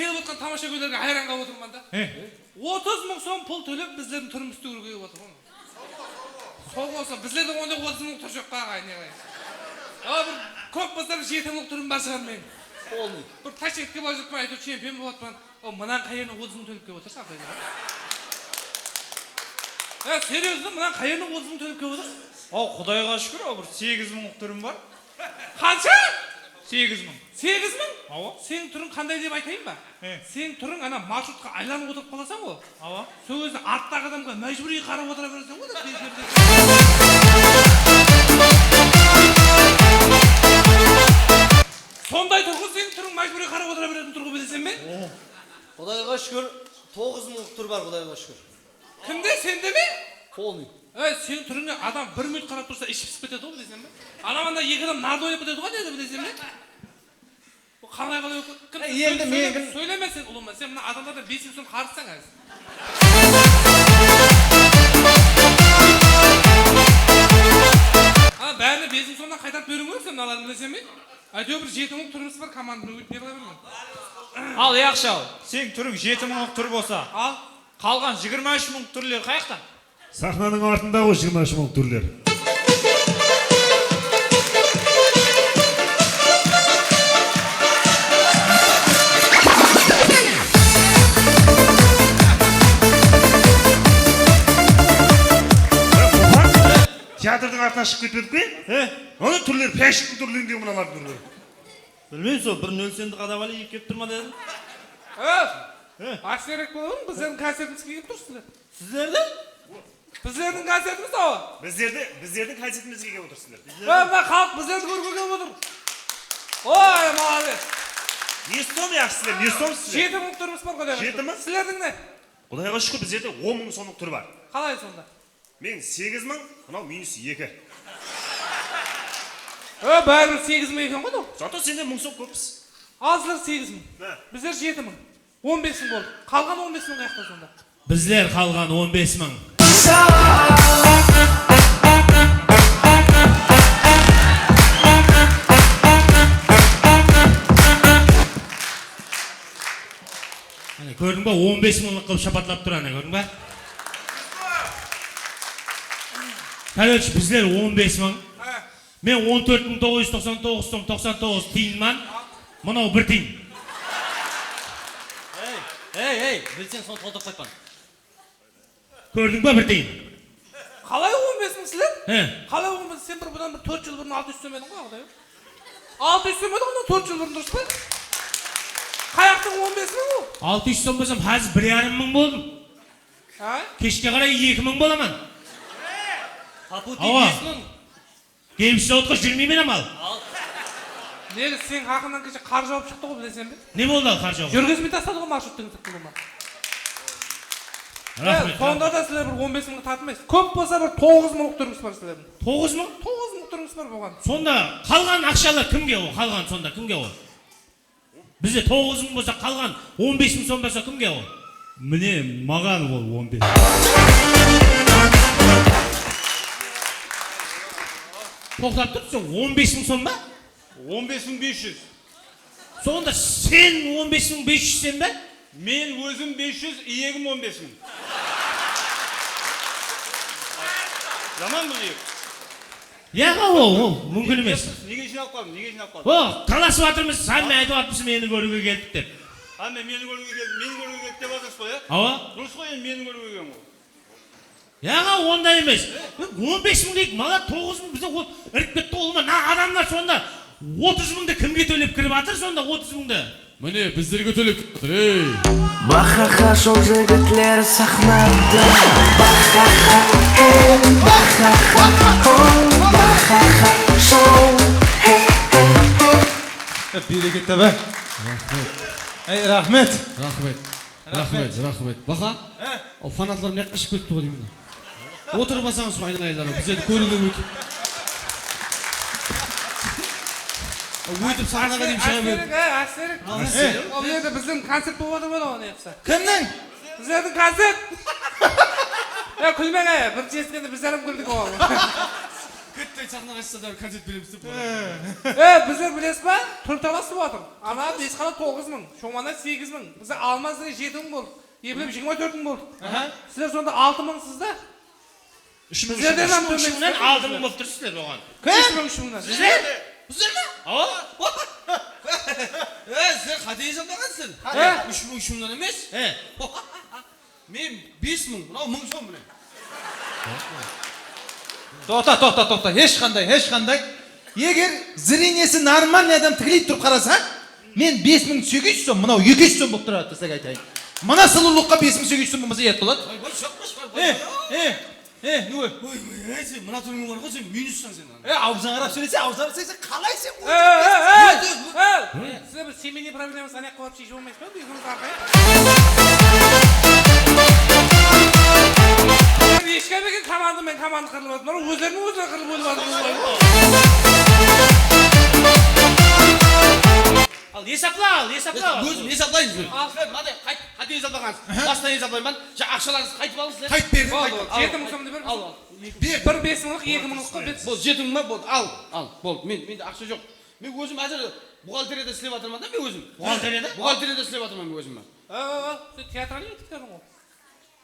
келіп отқан тамашагөйлерге hayran қалып отырмын да. 30.000 сом пұл төлеп біздердің түрімізді көруге келіп отыр. Сол болса біздердің онда 30.000 түр жоқ қағай не қай. Bir көп болса 7.000 түрім бар шығар мен. Bir taşetke barıp mı aytып чемпион болып атпан. O мынан қайеріне 30.000 төлеп келіп отырсың апай. Серьезно, мынан қайеріне 30.000 төлеп келіп отыр? Құдайға шүкір, бір 8.000 түрім бар. Қанша? 8.000. 8.000? Ава. Сенің түрің қандай деп айтайын ба? Сенің түрің ана маршрутқа айланып отырып қаласың ғой. Ава. Сол кезде арттағы адамға мәжбүри қарап отыра бересің ғой. Сондай тұрғы сенің түрің мәжбүри қарап отыра беретін тұрғы білесің бе? Құдайға шүкір 9.000 түр бар, Құдайға шүкір. Кімде, сенде ме? Полный. Сенің түріңе адам 1 минут қарап тұрса ішіп пісіп кетеді ғой білесің бе? Анаманда 2 адам нарды ойнап кетеді ғой деді білесің бе? Қалай енді мен сөйлеме сен ұлыма, сен мына адамдардан 5.000 сом қарызсаң әзір. Бәріне 5.000 сомнан қайтарып беруің керек сен мыналарын білесің бе? Әйтеуір бір 7.000 түріміз бар команданы өтіп бере бермін. Ал яқшал, сен түрің 7.000 түр болса, ал қалған 23.000 түрлер қаяқтан? Сахнаның артында ғой 23.000 түрлер. Театрдың артына шығып кетпедік пе? Оны түрлер, пәшіктің түрлерінде мыналар түрлер. Білмеймін сол, бір нөлсенді қадап алып кеп тұрма дедім. Ашерек болуын, біздердің концертімізге келіп тұрсыздар. Сіздерді? Біздердің концертіміз ау? Біздердің концертімізге келіп отырсыздар. Халық біздерді көрге келіп отыр. Ой, молодец. Не сом яқсыздар, не сом сіздер? 7.000 түріміз бар Құдайға. 7.000? Сіздердің не? Құдайға шүкір біздерде 10.000 сомның түрі бар. Қалай сонда? Мен 8.000, мынау -2. Бәрібір 8.000 екен ғой ол. Зато сенде 1000 сом көппіз. Ал сіздер 8.000. Біздер 7.000. 15.000 болды. Қалған 15.000 қаяқта сонда? Bizler қалған 15.000. Көрдің ба? 15.000 қылып шапатлап тұр ана, көрдің ба? Короче, bizler 15.000. Мен 14.999 сом 99 тиынман. Мынау 1 тиын. Білсең соны толтырып қайтпан. Көрдің ба 1 тиын? Қалай 15.000 сілер? Қалай 15.000? Сен бұдан 4 жыл бұрын 600 сом едің ғой? 600 сом едің ғой, 4 жыл бұрын дұрыс па? Қаяқтың 15.000 ол? 600 сом болсам, қазір 1.500 болдым. Кешке қарай 2.000 боламан. Ава, келіп отқа жүрмеймен амал. Негі сен хақынан кеше қар жауып шықты ғой білесен бе? Не болды ал қар жауып? Жүргізмей тастады ғой маршруттың тыққылыма. Сонда да сілер бір 15.000 татымайсыз. Көп болса бір 9.000 түріңіз бар сілердің. 9.000? 9.000 түріңіз бар болған. Сонда қалған ақшалар кімге ол? Қалған сонда кімге ол? Бізде 9.000 болса қалған 15.000 сом болса кімге ол? Міне маған ол 15. Тоқтап тұрсың, 15.000 сом ба? 15.500. Сонда сен 15.500 сен ба? Мен өзім 500, иегім 15.000. Жаман бұл ек. Яға ол, мүмкін емес. Неге жинап қалдым? Таласып атырмыз, сән мен айтып атпысың мені көруге келдік деп. Мені көруге келдік деп атырсыз ғой, Ава? Дұрыс қой, мені көруге келген ғой. Яға онда емес. 15.000 дейік, мала 9.000 бізде іріп кетті олма. Адамдар сонда 30.000-ді кімге төлеп кіріп атыр сонда 30.000-ді? Міне, біздерге төлеп кетір, ей! Бахаха шоу жігітлер сахнада. Бахаха, ей, бахаха, ой, бахаха шоу, ей, ей, ей. Берекет бе. Рахмет. Рахмет. Баха? О, фанатлар не қашып кетті ғой деймін. Отырып алсаңыз ғой айналайындар, біздерді көруге өтіп. Өйтіп сахнаға дейін шыға беріп. Әсерік. Ол жерде біздің концерт болып отыр ғой оны епса. Кімнің? Біздердің концерт. Күлмең бір жескенде біздерім күлдік ол. Күтті Баспай сахнаға шықса да концерт береміз деп. Bizler bilesiz mi? Turtalası vardır. Ana 5 kala 9 bin. Şomana 8 bin. Bizler almazda 7 bin bol. Yebilem 24 bin bol. Sizler sonunda 6 bin sizde. Sizlerden hem dönmek Şundan aldım болып тұрсыздар оған. 5 bin şundan. Біздер ме? Ау. Сен қате есептағансың. 3000 шумнан емес. Мен 5000, мынау 1000 сом міне. Тоқта. Ешқандай. Егер зрениесі нормальный адам тігіліп тұрып қараса, мен 5800 сом, мынау 200 сом болып тұрады десек айтайын. Мына сұлулыққа 5800 сом болмаса ет болады. Ой, шақпаш бар. Нүге? Ой, сен мына түрің бар ғой, сен минуссың сен. Аузыңа қарап сөйлесе, қалай сен? Sizler bir semeni problemimiz anak koyup şey olmayız mı? Duygunuz arkaya. Eşkal bekin kamandım ben kamandı kırılmadım. Onlar özlerinin kırılıp ölüvardım. Ал есапла. Өзім есаплайыныз бен. Қате есаплағансыз. Бастан есаплайын ben. Ақшаларыңызды қайтып алыңыз. Қайт бердім. Болды. 7 мың сомды беріңіз. Bir 5 мыңлық 2 мыңлық қой. Болды, 7 мың ма? Болды, ал. Болды, менде ақша жоқ. Мен өзім әзір бухгалтерияда істеп жатырмын да, мен өзім. Бухгалтерияда істеп жатырмын мен өзім. Сен театральный етіктерің ғой.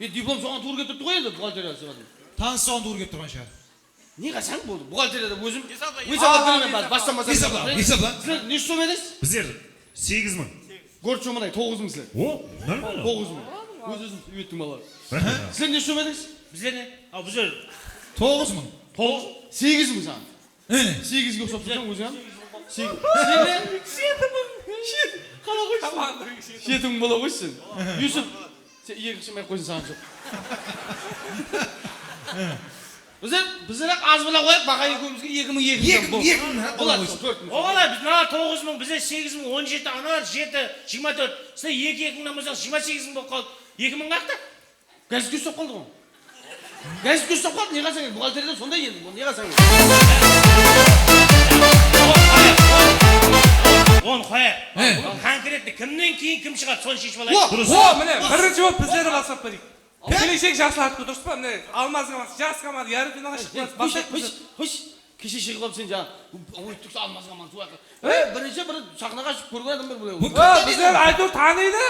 Диплом соған туыр кетіп тұрды ғой енді бухгалтерияда істеп жатырмын. Таныс соған туыр кетіп тұрған шығар. Не қашан болды? Бухгалтерияда өзім. Есаплатырмын бастан Есапла. Сіздер не сом едіңіз? Біздер 8 мың. Көріп шомынай 9 мың сіздер. О, нормально. 9 мың. Өзім үйеттім бала. Сіздер не сом едіңіз? Біздер не? Ал біздер 9000. 8 мың саған. 8-ге ұқсап тұрсаң өзің. 7 мың бола қойсын. Юсуп, сен екі шымай қойсын саған жоқ. Біздер аз бола қойып, бақа екеумізге 2200 болады. Оғалай, біз мына 9 мың, біздер 8 мың, 17, аналар 7, 24. Сіздер 2 мыңнан болсақ 28 мың болып қалды. 2 мың қақты? Газетке ұстап қалды ғой. Газетке ұстап қалды, не қасаң еді? Бухгалтериядан сондай енді, не қасаң еді? Оны қоя. Конкретті кімнен кейін кім шығады, соны шешіп алайық. Міне, бірінші болып біздерді бастап берейік. Келешек жақсылатып дұрыс па? Міне, алмазға мас, жас команда ярым финалға шығып қалады. Кеше шығып алып сен жаңа ойттықса алмазға мас уақыт. Бірінші бір сахнаға шығып көрген адамдар бұлай. Біздер айтуыр таниды.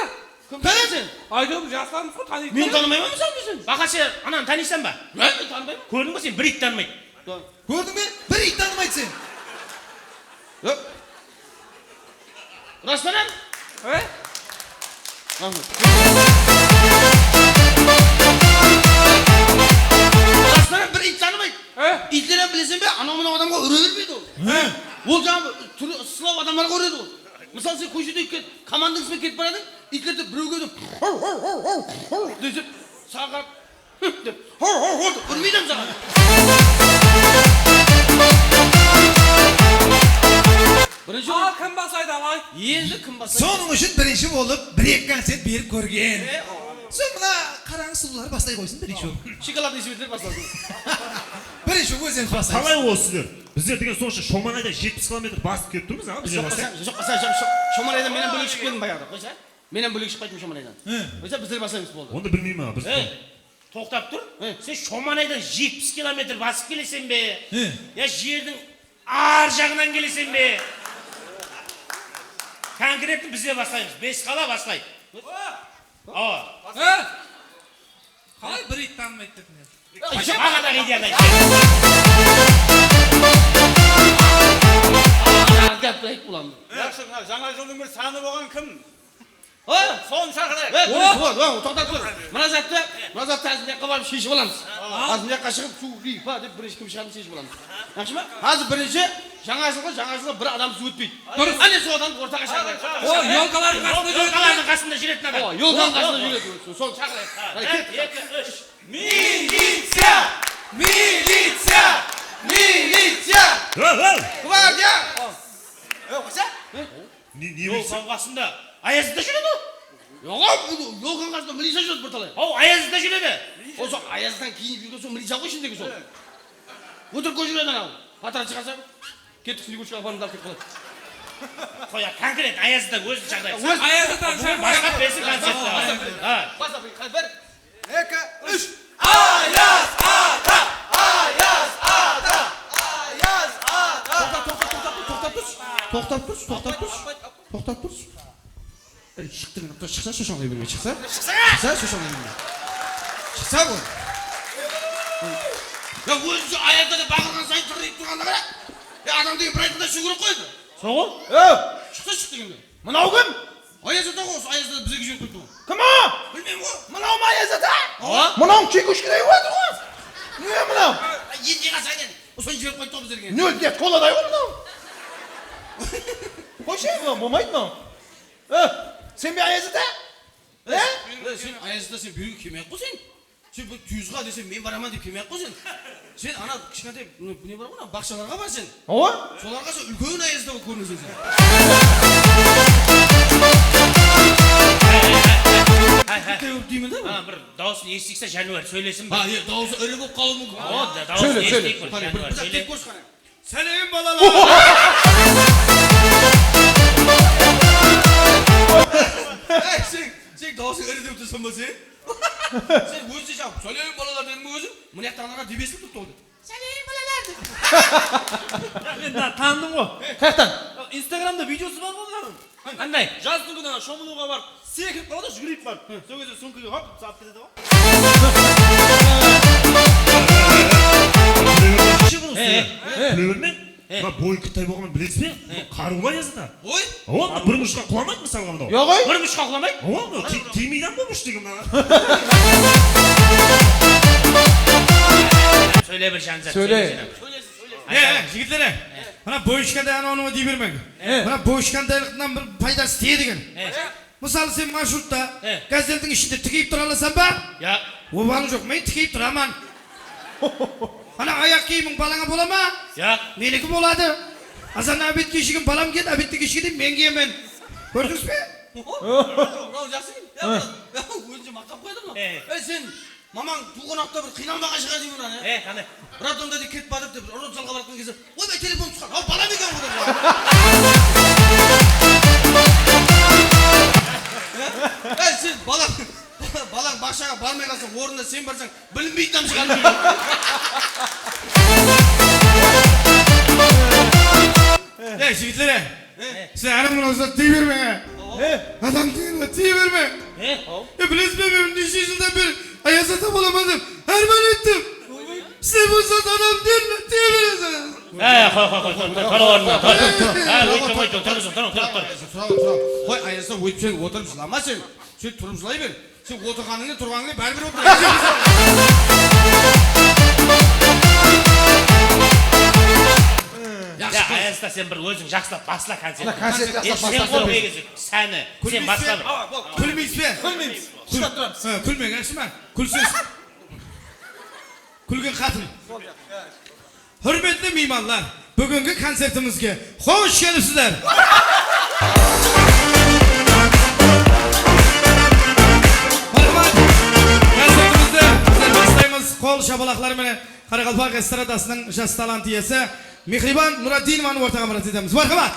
Кім таниды сен? Айтуыр жастарымыз ғой таниды. Мен танымаймын мысалы сен? Бақашы, ананы танисың ба? Мен танымаймын. Көрдің ба сен, бір ит танымайды. Көрдің бе? Бір ит танымайды сен. Растанан? Растанан бір ит танымайды. Итлерен білесен бе? Анау-мынау адамға үре бермейді ол. Ол жаңағы сылау адамдарға үреді ол. Мысалы сен көшеде командаңызбен кетіп барадың, итлерді біреуге деп десіп, саған қарап деп үрмейді саған. Ал кім басайды алай? Енді кім басайды? Соның үшін бірінші болып бір-екі концерт беріп көрген. Сол мына қараңғы сұлулар бастай қойсын бірінші болып. Шоколадный светлер бастасын. Бірінші өзіміз бастаймыз. Қалай ол сіздер? Біздер деген сонша Шоманайда 70 километр басып келіп тұрмыз, біздер бастайық. Шоманайдан менен бөлек шығып келдім баяғыда, қойса? Менен бөлек шықпайтын Шоманайдан. Қойса біздер бастаймыз болды. Онда білмеймін біз. Тоқтап тұр. Сен Шоманайдан 70 километр басып келесен бе? Я жердің ар жағынан келесен бе? Конкретті бізде бастаймыз. 5 қала бастайды. Қалай бір ит танымайды дедім. Бағадағы идеяны Айтып боламын. Жаңа жылдың бір саны болған кім? Соны шақырайық. Тоқтат тұр. Мына затты азын жаққа барып шешіп аламыз. Азын жаққа шығып су рифа деп бірінші кім шығатын шешіп аламыз. Жақсы ма? Қазір бірінші жаңа жылға бір адамсыз өтпейді. Дұрыс. Әне сол адамды ортаға шақырайық. Елкалардың қасында жүреді. Елкалардың қасында жүретін адам. Елкалардың қасында жүреді. Соны шақырайық. 1, 2, 3. Милиция! Милиция! Милиция! Гвардия! Қойса? Не Елкалардың қасында. Аязында жүреді ол. Елкалардың қасында милиция жүреді бір талай. Аязында жүреді. Ол сол аяздан кейін жүрген сол милиция ғой ішіндегі сол. Өтірікке жүреді анау. Патрон шығарса, кеттік снегуршыға апарымды алып кетіп қалады. Қоя, конкрет аязында өзін жағдай. Аязда шақырайық. Басқа бесін концертті. Бас апай, бір. 2, 3. Аяз ата! Аяз ата! Аяз chiqsa shu shunday bilmay chiqsa. Chiqsa shu shunday bilmay. Chiqsa bu. Ya o'zi ayazda bag'irgan sayin tirib turganda qara. Ya adam degan bir aytda shu ko'rib qo'ydi. So'g'u? Chiqsa chiqdi endi. Mınau kim? Ayazda qo'ysa ayazda bizga jo'n qo'ydi. Kim o? Bilmayman o. Mınau mu ayazata? Ha? Mınau çekuş gidey vardı o. Ne mınau? Yendi qasan endi. O'sha jo'n qo'ydi bizga. Ne öldü? Koladay o mınau. Koşayım mı? Bulmaydı mı? Sen bir ayazata? Sen ayazda sen büyük kim yapıyorsun? Sen bu 100'ga desen men baraman deb kim yapıyorsun? Sen ana kichkantay ne bor ona baxshalarga borsin. O? Solarga sen ulkan ayazda ko'rinasan sen. Deyman-da. Ha, bir davosini eshitsa Januar söylesin. Ha, yo'q, davosi iri bo'lib qolishi mumkin. O, davosini Söyle, söyle. eshitdik. Qani, Januar bir söyle. tek qo'sh qani. Selam balalar. Sen davosi iri deb tursan bo'lsa. Sen o'zi javob. Salam bolalar dedim o'zi. Buni yoqdagilарға debeslik turib oldi. Salam bolalar deb. Ben daha tanıdım o. Kalktan. Instagram'da videosu var bunların. Qanday? Жаздың күні шомылуға барып секіріп қалады жүгіріп барып сол кезде сөмкеге хоп салып кетеді ғой. Kişi bunu söyle. Bilebilmek. Bak boy kıtay boğaman bilesiniz mi? Karıma yazıda. Oy. Oğlum bir muşka kulamaydı mı salgamda? Yok oy. Bir müşka kulamaydı. Oğlum timiden bulmuş dedim lan. Söyle bir şansa. Söyle. Жигитлер. Мына боюшканда анауны дей бермең. Мына боюшкандайлыктан bir пайдасы тие деген. Мысалы сен маршрутта газельдің ішінде тікейіп тұра аласың ба? Ya. Обалы жоқ, мен тікейіп тұрамын. Ана аяқ киімің балаңа бола ма? Ya. Менікі болады. Азан обед кешігін балам келді, обедті кешігін мен киемін. Көрдіңіз бе? Мынау жақсы екен. Өзінше мақтап қойды мынау. Сен мамаң бұл қонақта бір қиналмаған шығар деймін ана. Қандай? Роддомда деп кетіп бардық деп ұрып залға баратын кезде ойбай телефон шыққан. Ау балам екен ғой деп. Сен балаң бақшаға бармай қалсаң орнына сен барсаң білінбейді там шығады. Жігітлер, сен анамның аузына тие берме. Адам дегенге тие берме. Білесіз бе, мен неше жылдан бері аяз ата боламадым. Арман еттім. Сен болса адам дерме, тие бересің. Тұр орнына, тұр. Қой аязда өйтіп сен отырып жылама сен. Сен тұрып жылай бер. Сен отырғаныңмен тұрғаныңмен бәрібір отыр. Ya Ayazda sen bir özün жақсылап басла концерт. Konserti yaxshilab Sen basla. қол негізі сәні. Sen басла бір. Күлмейсіз бе? Bilmeyiz. Çıkart duramız. Күлмең, әшіма. Күлсіз. Күлген қатын. Hürmetli mimarlar, bugünkü konsertimizge hoş gelipsizler. Marhamat. Konsertimizde bizler başlayımız kol şabalakları mene Karakalpak Estradasının jaz talant iyesi Mihriban Nuraddinovani ortaga murat etamiz. Marhamat.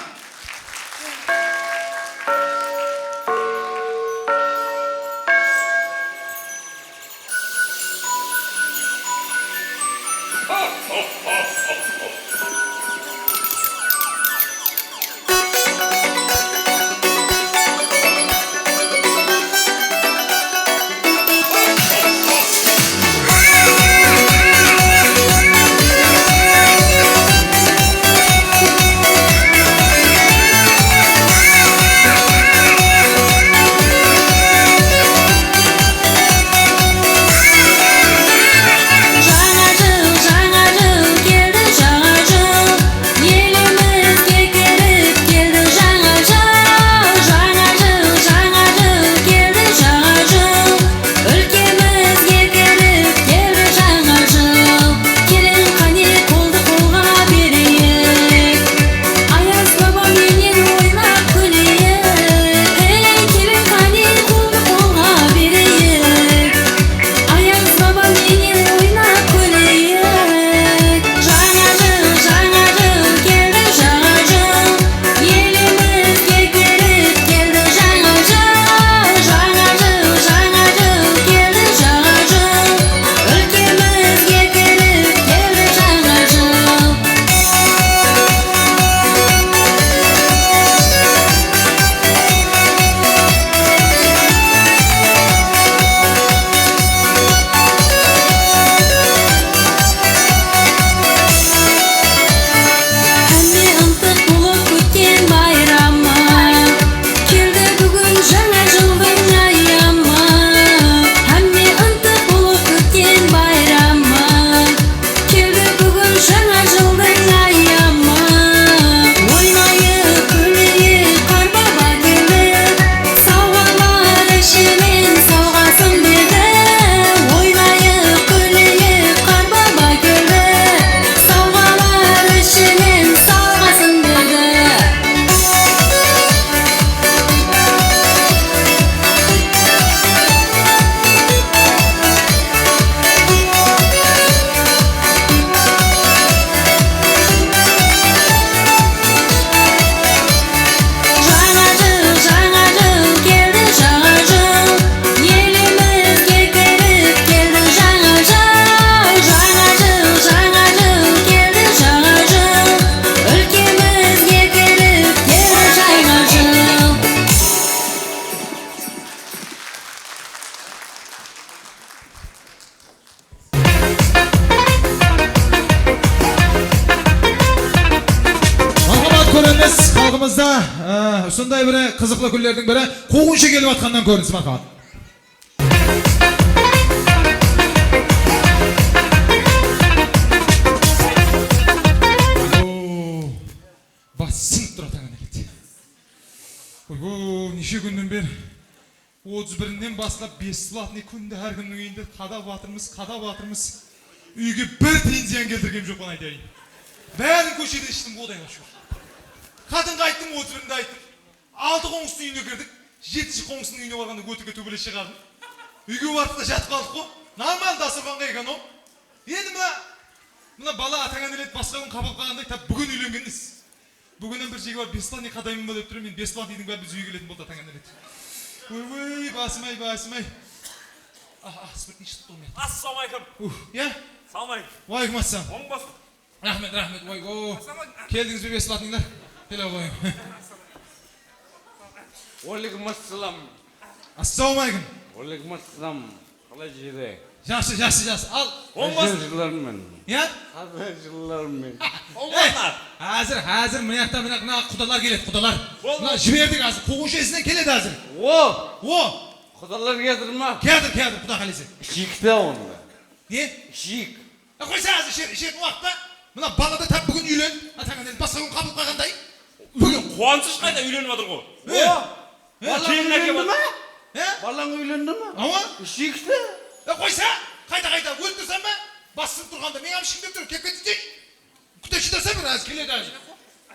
Qulog'imizda shunday bir qiziqli kunlarning biri quvg'inchi kelayotgandan ko'rinsin marhamat. Basın turatan elet. Oy, neçe günden beri 31'inden başlap 5 saatni kunda her günün uyunda qadab batırmız. Uyga bir tiyin ziyan keltirgem jo'q ona aytayın. Bärin köşede içtim bodayga şu. Kadınga aytdım 31'inde aytdım. 6 qo'ng'usning uyine kirdik. 7 qo'ng'usning uyine borganda go'tiga to'g'ri chiqardim. Uyga borib da jatib qoldik-ku. Normal dasturxonga ekan o. Endi buna bala atagan elet boshqa kun qabul qilganday tab bugun uylanganmiz. Bugundan bir şey var, Beslan kadayım var öptürüm, men Beslan dedim ben biz uyga keldim bo'ldi atagan elet. Voy, basmay. Spirtni ichib olmayapti. Assalomu alaykum. Ya? Assalomu alaykum. Voy, assalom. Oң bas. Rahmet. Voy, keldingiz mi Beslaninglar? Kela voy. Aleyküm assalam. Assalomu alaykum. Aleyküm assalam. Qalay jere? Yaxshi. Al. Oң bas. Hajırlarmen. Ya? Hajırlarmen. Oң baslar. Hazır bu yoqda mana qudalar keladi, qudalar. Mana jiberdik hozir, quvg'inchi esidan keladi hozir. Wo. Xudolar getirme. Keldir, xudo xolisi. Şikte onda. Ne? Şik. Qo'ysa hozir ishing vaqtda mana balada tab bugun uylan, atagan endi boshqa kun qabul qilganday. Bugun Quvonchish qayda uylanib o'tir qo'y. Kelinler Kelinlar mi? He? Balan uylandı mı? Ama Şikte. qo'ysa, qayta o'ldirsanmi? Basib turganda men ham ishim deb turib, kelib ketdik. Kutachidarsa bir hozir keladi hozir.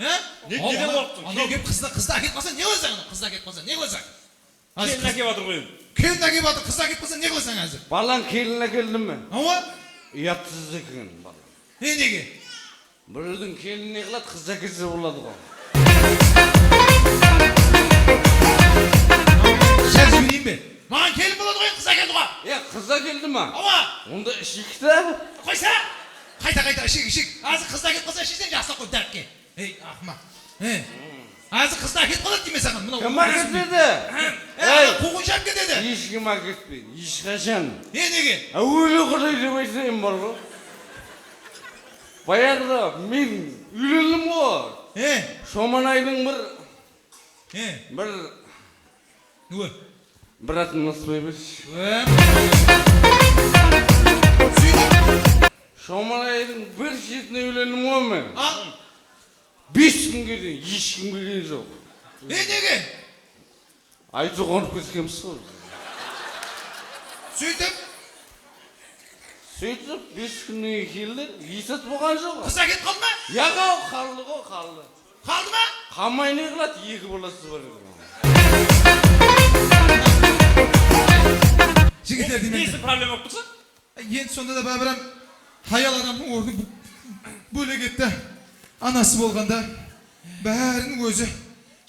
He? Nega qo'rqding? Ana gap qizda ketib qolsa ne o'zasan? Qizda ketib qolsa ne o'zasan? Kelinlar kelib o'tir qo'y. Kelinlar kelib o'tir, qizda ketib qolsa ne o'zasan hozir? Balan kelinler geldi mi? Ama Yatsız ekan balan. nega? Birinin kelini qiladi, qizza ketsa bo'ladi qo'y. Şarjı bileyim mi? Lan kelin bo'ladi qo'y, qizda keldi qo'y. Qizza keldi mi? Ama Onda şikte. qo'ysa, qayta ishik. Hozir qizda ketib qolsa ishingdan yaxshi qo'y darki. Ey ahmoq. He. Hozir qizda ketib qoladi deyman sana. Kim ketdi? Ey, quvg'inchi ham ketadi. Hech kim ketmaydi. Hech qachon. Nega? O'yli qilay demaysan bormi? Bayaqda men uylandim-ku. He. Shomanayning He. bir Nima? atmosferamiz. Shomanayning bir chetine uylandim-ku men. Al. 5 kunga deyim, hech kim bilgan yo'q. Nega? Aytib qo'nib ketganmiz. Сөйтіп 5 kundan keldi, yesat bo'lgan yo'q. qizga ketib qoldimi? Yo'q, qoldi. Qoldimi? Qolmay ne qiladi? 2 bolasi bor edi. Jigitlar deyman. Neyse problem yok musun? Endi sonda da ba'biram hayal odamning o'rni bo'lib ketdi. Anasi bo'lganda barining o'zi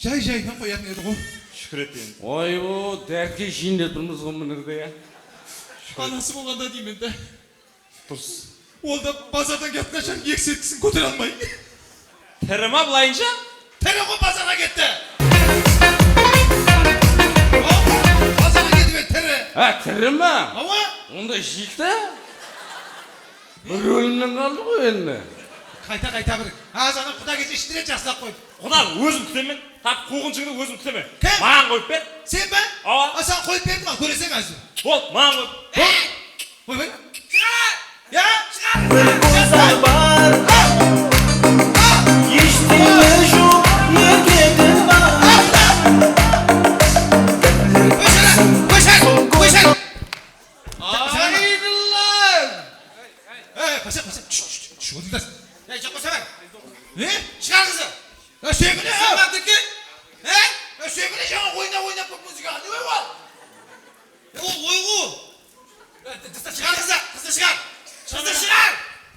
joy-joyidan qo'yатын edi-ku. Şükür et yani. Voy bu dardga ishingda turmiz bunlarda ya. Anası bo'lganda deyman-da. Tuz. Olda bozordan ketgancha yeksetkisin ko'tara olmay. Terima bulayınca? Telefon bozorga ketdi. Bozorga ketdi tere. Ha, tirimi? Ama Onda ishikda. Bir o'limdan qoldi ku endi. qayta bir. Hozir xudo kech ishtirib jaslab qo'yib. Xudan özüm tutemen. Tap quvg'inchingni özüm tutemen. Kim? Ma'an qo'yib ber. Senmi? Ava. Sen qo'yib berdingmi? Ko'rasan hozir. Bol, ma'an qo'yib. Voy. Ya, Bir ko'zak bor Eshitdingmi shu yerga dilbar Qo'ysan. Aydınlar! Qo'ysan. Şu o'tirdas. Ya, qo'ysan. Chiqar qizni. Ya, sevgili. Samatdiki. Ya, sevgili yana o'ynab muzika. Nima bor? O'yg'u. Chiqar qizni. Qizni chiqar.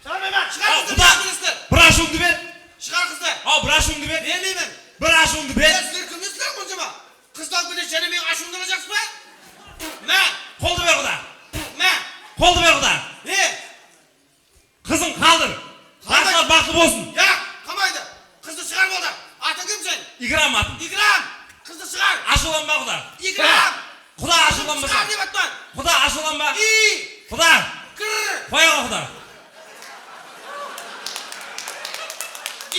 Chiqarmayman. Chiqar qizni. Brashungni ber. Chiqar qizni. Al brashungni ber. Bermayman. Brashungni ber. Sizlar kimsizlar bunchama? Qizdan bir nechani men ashundirajaksizmi? Men Qo'lni ber xudo. men Qo'lni ber xudo. ne? Qizing qaldir. Baxtlar baxtli bo'lsin. Ya, qamaydi. Qizni chiqar bo'ldi. Ating kim sen? Ikram at. Ikram. Qizni chiqar. Ashullanma xudo. Ikram. Xudo ashullanma. Chiqar deyapman. Xudo ashullanma. I. Xudo. Kir. Qo'yaver xudo.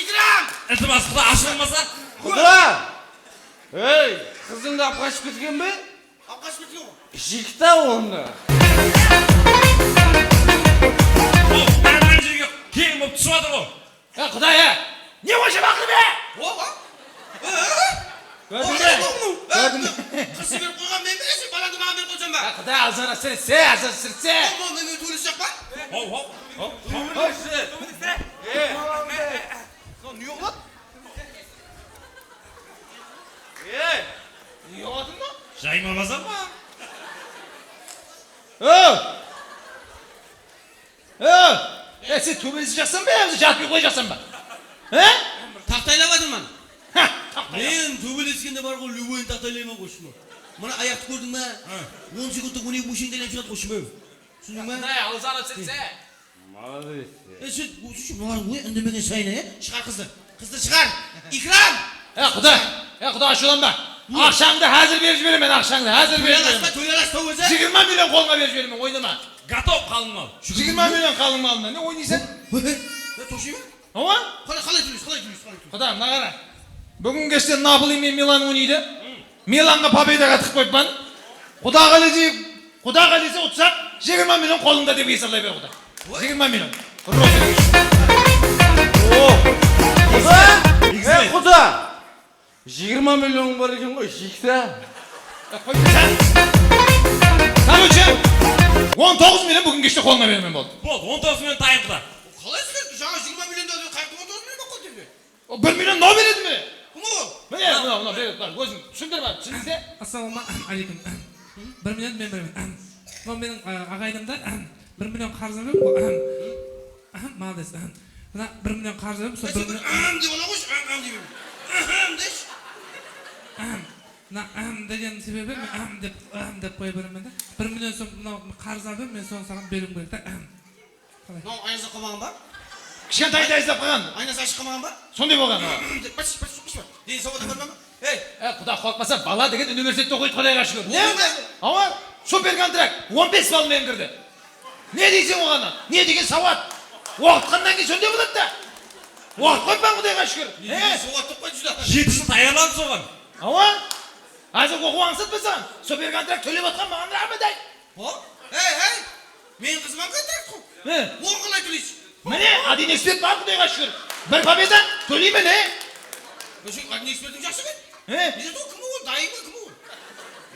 Ikram. Iltimos xudo ashullanmasa, Құда! Ей, қызыңды алып қашып кеткен бе? Алқаш біткен ғой. Жикта оны. Барған жерге кең болып түсіп жатыр ғой. Құдай, не ойша бақыр бе? Gördün mü? Gördün mü? Kızı verip koygan ben bilirsin, balandı bana verip koyacağım ben. Құдай азана сірсе, азана сірсе. Oğlum ben tuvalet yapma. Ne yok lan? Ne yok adın mı? Жайма базар ма? Sen töbelisi жақсан ба, өзі жатпай қойжақсан ба? Tahtaylamadın bana. Ben töbeleskende var ғой любойын тақтайлаймын қошыма. Мына аяқты көрдің ма? 10 секундтық 12 мушендейлеп шығады қошыма. Түсіндің ма? Құдай азана сірсе. Молодец. Бұлар ой үндемеген сайына, шығар қызды. Қызды шығар. İkram. Құдай ашуланба. Ақшаңды әзір беріп жіберемін, ақшаңды әзір беріп жіберемін. Тойласпа өзі. 20 миллион қолыңа беріп жіберемін, ойнама. Готов қалың мал. 20 миллион қалың малына, не ойнайсың? Тошима? Ама? Қалай төлейсіз? Құдай, мына қара. Бүгін кеште Наполи мен Милан ойнайды. Миланға победаға тықып қойыппан. Құда қалесе ұтсақ, 20 миллион қолыңда деп есірлай бер құда. 20 миллион. Құда! Құда! 20 миллион бар екен ғой, жикта. Короче, 19 миллион бүгін кеште қолыңа бермен болды. Болды, 19 миллион тайын құда. Қалай сіздер? Жаңа 20 миллион да қайқы 19 миллион ба қойды? 1 миллион не береді ме? Кім ол? Мына береді бар, өзің түсіндір бар, түсіндірсе. Ассалаумағалейкум. 1 миллион мен беремін. Мынау менің ағайынымда 1 миллион қарызым бар. Молодец. Мына 1 миллион қарызым, сол 1 миллион. Деп ona қойшы, деймін. Деш. Мына деген себебі мен деп қоя беремін да. 1 миллион сом мынау қарыз алдым, мен соны саған беруім керек та. Мынау айнасы қалмаған ба? Кішкентай дайыздап қалған. Айнасы ашық қалмаған ба? Сондай болған. Баш. Дейін сауаты бар ма? Құда қорқпаса, бала деген университетте оқиды, Құдайға шүкір. Не? Ама супер контракт, 15 балмен кірді. Не дейсің оғана? Не деген сауат? Уақытқаннан кейін сондай болады да. Уақыт қойпан, Құдайға шүкір. Сауаттық қой жүзі. 7 жыл даярланды соған. Ама? Азыр оқу аңсытпасаң, супер контракт төлеп отқан маған рахмет айт. Мен қызыман контракт қой. Ол қалай төлейсің? Міне, один эксперт бар, Құдайға шүкір. Бір победа төлеймін, Один экспертің жақсы бет. Неде ол кім ол? Дайын ба кім ол?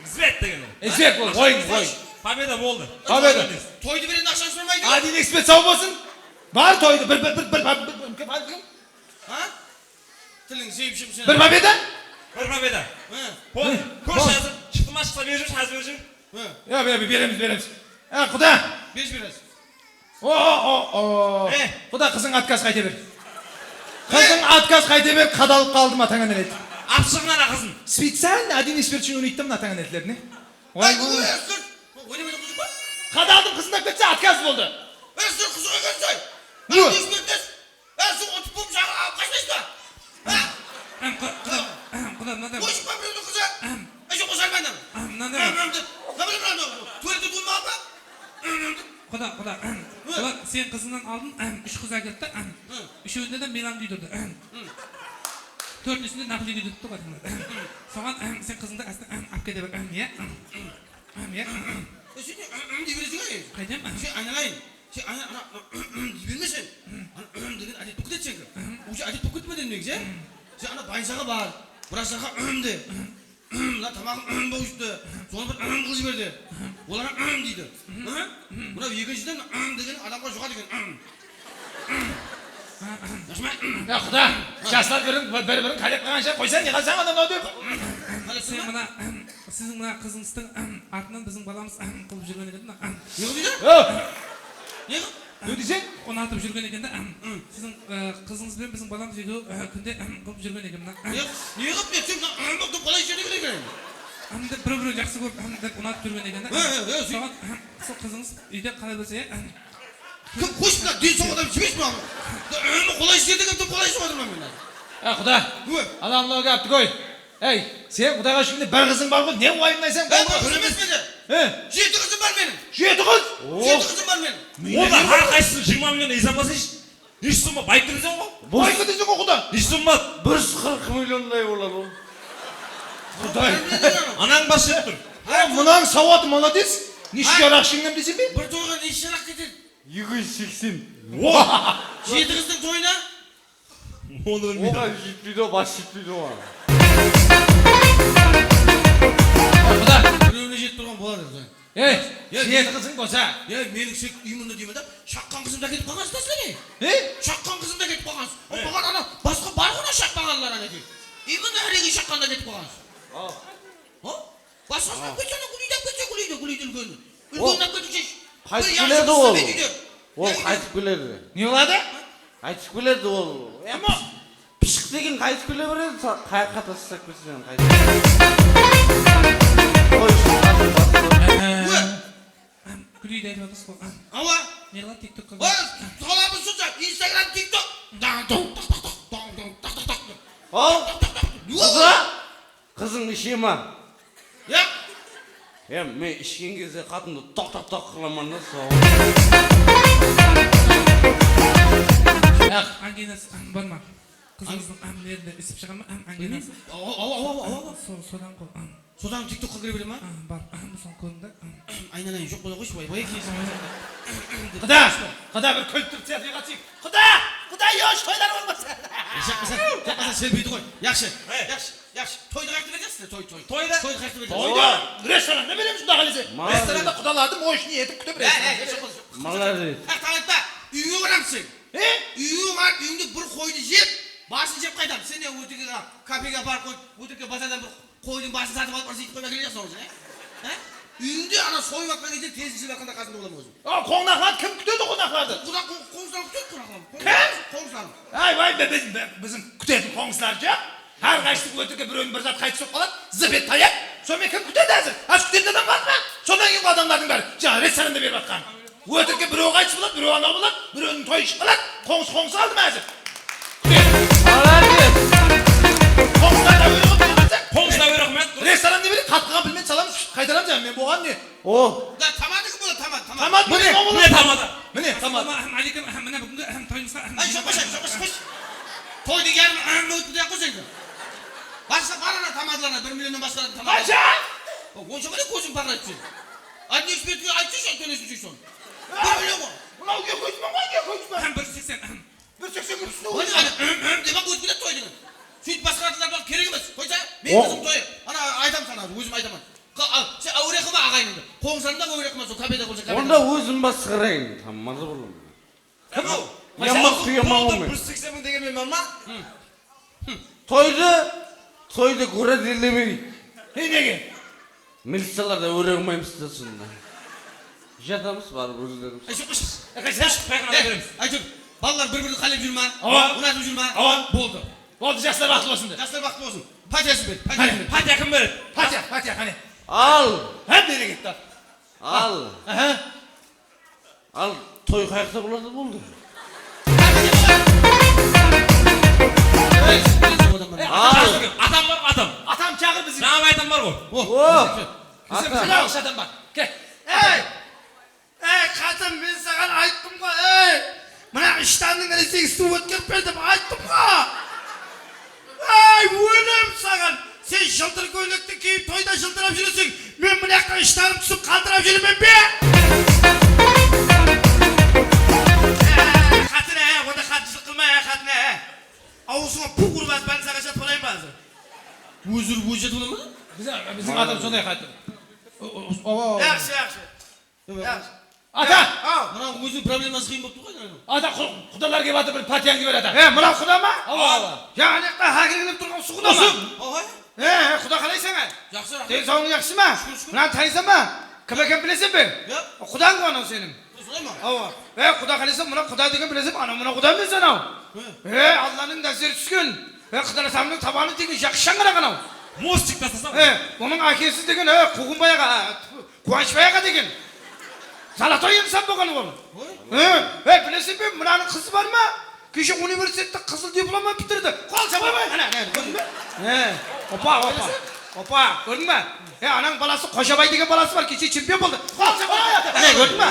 Эксперт деген. Эксперт бол, ойын. Победа болды. Победа. Тойды беретін ақшаны сұрмайды. Один эксперт сау болсын. Бар тойды, бір Тілің сейіп шымшын. победа. Bir победа. Болды. Көрші жазып, шықты ма шықса беріп жүрші, жазып беріп жүрші. Береміз. Құда. Бересіз. Құда қызың отказ қайта бер. Қызың отказ қайта бер, қадалып қалды ма таңан әлет. Апшығын ана қызын. Специально один эксперт үшін ойнайтты мына таңан әлетлеріне. Ойнамайды қызық ба? Қадалдым қызындап кетсе отказ болды. Сіздер қызыға көрсей. Один эксперттес. Сіз ұтып болып жаға алып қашпайсыз ба? Құда, мынандай. Қойшық ба біреудің қызы? Жоқ қосармайдан. Мынандай. Туалетті туылмаған ба? Құда. Бұлар сен қызыңнан алдын 3 қыз әкелді да. Үшеуінде де Миланды үйдірді. Төртіншісінде Наполи үйдірді ғой. Соған сен қызыңды әсіне алып кете бер. Сен дей бересің ай? Қайдем? Сен айналайын. Сен дей бермесен. Деген әдет бүкіт етсен кір. Уже әдет бүкіт ме денмек, сен ана байсаға бар. Біраз жаққа де. Мына тамағын бауышты. Соны бір қыл жіберді. Олар дейді. Мына екіншіден деген адамға жұға деген. Құда, жастар бір-бірін қалеп қағанша қойсан, не қалсаң адам ау деп. Сіздің мына қызыңыздың артынан біздің баламыз қылып жүрген екен. Не қыл дейді? Не қыл? Ne diyeceksin? Onu atıp жүрген екен да. Sizin kızınız бен біздің баламыз екеуі күнде қылып жүрген екен. Не қылып не? Сен аңдоқты қалай жүрген екен? Бір-бірін жақсы көріп ұнатып жүрген екен да. Соған сол қызыңыз үйде қалай болса Кім қойшы мына ден соң адам жіберші ма? Қолай істеді екен, қолай істеп отырмын мен. Құда, анау мынау кәпті қой. Ей, сен Құдайға шүкірде бір қызың бар ғой, не уайымдайсың? Бір қыз емес мені. 7 қызым бар менің. 7 қыз? 7 қызым бар менің. Онда әрқайсысын 20 миллион есептесейші. Неше сумма байып тұрсың ғой? Байқы дейсің ғой Құда. Неше сумма? 140 2 milyonday bo'ladi u. Anan basып тұр. Мынаң сауаты молодец. Неше жарақшыңнан білесің бе? Bir toyga ne iş yarak getirdin? 280. 7 kızın toyuna. Onu bilmейді. Оған жетпейді, бас жетпейді оған. Birbirine jet durgan болады toy. Ей, сен қызың болса. Ya mening sek uyimda deyman da, şaqqan kızım da ketip qalgansız da sizlar. Şaqqan kızım da ketip qalgansız. O bagan ana başqa bar gona şaqqanlar ana ki. Uyimda heregi şaqqanda ketip qalgansız. Ha? Başqa көчөнө гулuydu ülgün. Ülgünden kötüçeş. Қайтып келеді ол. Ол қайтып келеді. Не болады? Қайтып келеді ол. Эмо пішік деген қайтып келе береді. Қаяққа тастап кетсең қайтып. Ой, Gülüyü de aytып атасыз ғой. Ава. Не қылады TikTokқа? Ой, саламыз суза. Instagram, TikTok. Ал, қызы, қызың іше ма? Ya. Мен ішкен кезде қатынды тоқ қыламан да сол. Ангинасы бар ма? Қызыңыздың әмлерінде ісіп шыға ма? Ангинасы. Ава. Содан ғой. Содан TikTokқа кіре бере ма? Бар. Соны көрдім да. Айналайын жоқ бола қойшы, бай кезім. Құда бір күлтір театрға қатысайық. Құда, еш тойлар болмаса. Жақпаса селбейді ғой. Яқшы. Тойды қайты бересіздер, той. Тойды? Тойды қайты бересіздер. Тойда, ресторанда береміз мұнда қалесе. Ресторанда құдалардың ойшыны етіп күтіп бересіз. Молодец. Таңытпа, үйіңе барамсың. Үйіңе барып, үйіңде бір қойды жеп, басын жеп қайтам. Сен не өтіге кафеге барып қойып, өтіге базардан бір қойдың басын сатып алып барса ит қойма келе жатсың өзің, үйіңде ана сойып атқан кезде тез жеп атқанда қасында боламын өзім. Қонақларды кім күтеді қонақларды? Қоңызлар күтеді қонақлар. Қоңызлар. Біздің күтетін қоңызлар жоқ. Әрқайсысы өтірге біреудің бір зат қайтыс болып қалады, зып ет таяп. Сонымен кім күтеді әзір? Аз күтетін адам бар ма? Содан кейін адамдардың бәрі жаңа ресторанда беріп жатқан. Өтірге біреу қайтыс болады, біреу анау болады, біреудің тойы шығып қалады. Қоңыз алды ма әзір? Молодец. Қоңыздар да өрі қылып бермесе? Қоңызда өрі қылмайды. Ресторанда беріп қатқыған білмен саламыз, қайтарамыз жаңа мен болған не? Тамадығы болады, тамад. Тамад міне тамада. Міне тамад. Алейкум, міне бүгінгі тойымызға. Ай, жоқпаш. Той деген өтті де қойсайды. Басқа барана тамадыларына, 1 миллионнан басқарады тамад. Қанша? Онша қане көзің бағыр айтсын. Адын экспертіге айтсың, төлесін сөйсің. 1 миллион ғой. Мынау ке көзімен ғой, ке көзімен. 180. 180 үстіне Оны ойын. демек өтіп кетеді той деген. Сөйтіп басқаратылар бар керек емес. Қойса, мен қызым тойы. Ана айтам sana, өзім айтамын. Сен әуре қылма ағайыныңды. Қоңыздарында әуре қылма, сол кабеда болса кабеда. Онда өзім басқарайын. Тамады болым. Кім ол? Қиямақ олмай. 180 мың деген мен бар ма? Тойды көреді елемей. Неге? Милицияларда өре қылмаймыз да сонда. Жатамыз барып өздеріміз. Айтып, балалар бір-бірін қалеп жүр ма? Ава. Ұнатып жүр ма? Ава. Болды. Болды, жастар бақытты болсын. Жастар бақытты болсын. Патиясын бер. Патия кім береді? Патия, қане. Ал, Бері кетті. ал, той қаяқта болады болды. Атам бар, атам. Атам чағыр біздің. Жаңа айтам бар ғой. Bizim kılavuz adam bak. Gel. Kadın ben sana ayttım ga. Mana iştanın neresi su ötkürüp verdim ayttım ga. Ölüm sana. Sen şıldır köylekte kiyip toyda şıldırıp жүресің. Men bu yakta iştanım tutup kaldırıp жүрмін be. Katına onda katçılık kılma katına. Ağusuna bu kurmaz ben sana şat olayım bazı. Өзір жетіп ола ма? Bizim adam sonraya kaydı. Yaxşı. Ata! Мына өзінің проблемасы қиын болып тұр ғой. Ата құдалар келіп жатыр бір патияң келіп жатыр. Мынау құда ма? Жаңа хакер келіп тұрған осы құда ма? Құда қалай саңа? Жақсы. Денсаулығың жақсы ма? Мынаны танисың ба? Кім екенін білесің бе? Құдаң ғой анау сенің. Солай ма? Құда қалайсың, мына құда деген білесің, анау мына құда емес анау. Алланың нәзері түскен. Қыдырасамның табаны деген жақсы шаңырақ анау. Мостик тастасам. Оның әкесі деген Қуғынбайға, Қуанышбайға деген. Золотой инсан болған ол. Білесің бе, мынаның қызы бар ма? Кеше университетті қызыл диплома бітірді. Қол жабамай. Көрдің бе? Опа, көрдің бе? Анаң баласы Қожабай деген баласы бар, кеше чемпион болды. Қол жабамай. Көрдің бе?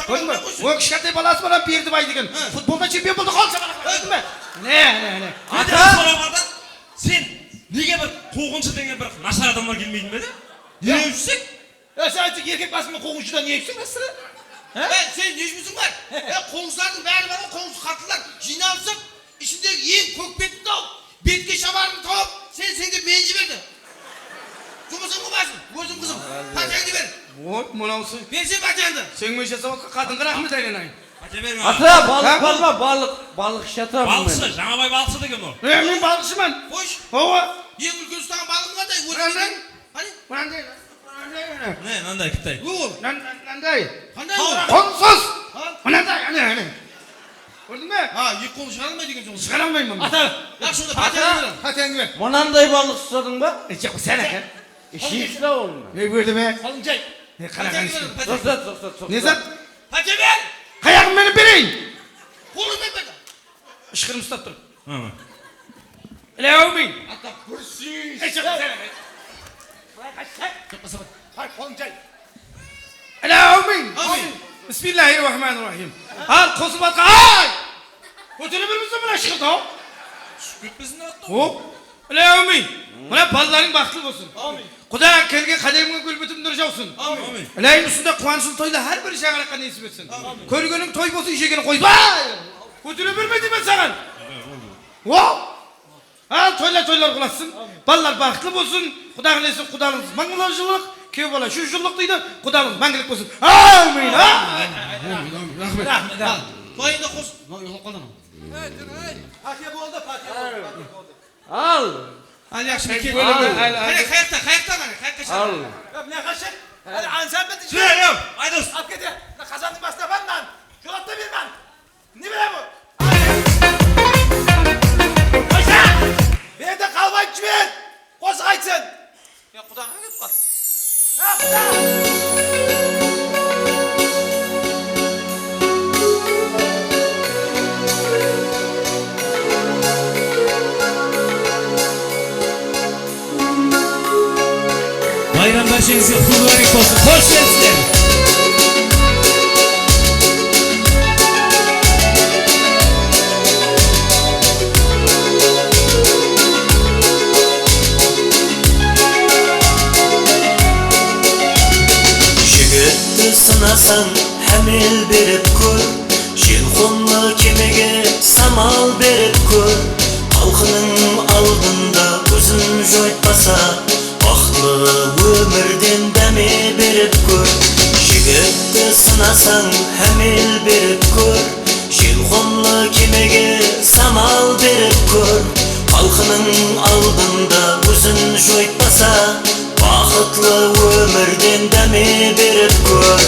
Көрдің бе? О, кішкентай баласы бар, Бердібай деген. Футболда чемпион болды. Қол жабамай. Ötme. Ne? Ата сорамада сен неге бір қуғыншы деген бір нашар адамдар келмейтін бе еді? Не жүрсек? Sen artık erkek basma kovuşudan niye yüksek nasıl? Sen ne işin var? Komşuların bari var, komşu katlılar jinalıp içindeki en kökbetini tavuk, betke şabarını tavuk, sen de menci verdin. Cumhursun mu basın? Gözüm kızım. Paçayını ver. Oy, mınavsın. Versin paçayını. Sen mi yaşasın kadın kırak aylanayın? Ата берме. Ата, balık var mı? Balık şata mı? Балықшы, жаңабай балықшы деген ол. Ben balıkçımın. Hoş. Ova. En ülke tutan balığın kadar. Nereden? Hani? Nereden? Не, мынандай кіттай. Nereden? Hani? Konsuz. Nereden? Gördün mü? Ha, yık kolu çıkarılmıyor diyorsun sen. Çıkaramayın ben. Ata. Ya şurada paçayını ver. Hadi ver. Mınандай balık tutadın be? Çık sen kan. Şişle oğlum. Ne gördü be? Salıncay. Ne karar Paçayını karıştı. ver. Paçayını. Sok. Ne zat? Paçayı ver. Kayağım beni bireyim. Kolu ver bana. Işkırım tutup dur. Ама. Öyle olmayın. Ata kursi. Çık sen. Hayır kolum çay. Öyle olmayın. Bismillahirrahmanirrahim. Al kosu batka. Ay! Götürebilir misin buna şıkırt o? Күтпесін атты. Hop. Öyle olmayın. Buna balların baktı olsun. Amin. Kuda kelge kademine gülbütüm duracağısın. Amin. Öyle üstünde kuansın toyla her bir şakarakka nasip etsin. Körgünün toy bozu işegini koy. Vay! Götürebilmedi mi sana? Hop. Ha toylar kulatsın. Ballar baktı olsun. Kuda neyse kudalınız mangılarcılık. Köy bala şu yıllık deydi. Kudalınız mangılık olsun. Amin. Rahmet. Toyunda kos. Yok kalın. Al. Hadi akşam iki. Al. Kayakta. Al. Ne kaçık? Hadi ansen ben Süre yok. Aydos. At getir. Ne kazandın başta ben lan. Şuratta bir ben. Ne bile bu? Koşa! Bir de kalmayın kimin? Koş kaçsın. Ya kudağa git bak. Ha kudağa. Bayram barşangizga qutlug' muborak bo'lsin. Xo'sh kelibsizlar. Jigitni sinasan ham el berib ko'r, Jelxonli kemaga samal berib ko'r. Xalqining oldinda o'zin jo'ytmasa, baxtli ömürden deme berip ko'r. Jigitni sinasan ham el berip ko'r, Jelxonli kemaga samal berip ko'r. Xalqining oldinda o'zin jo'ytmasa, baxtli ömürden deme berip ko'r.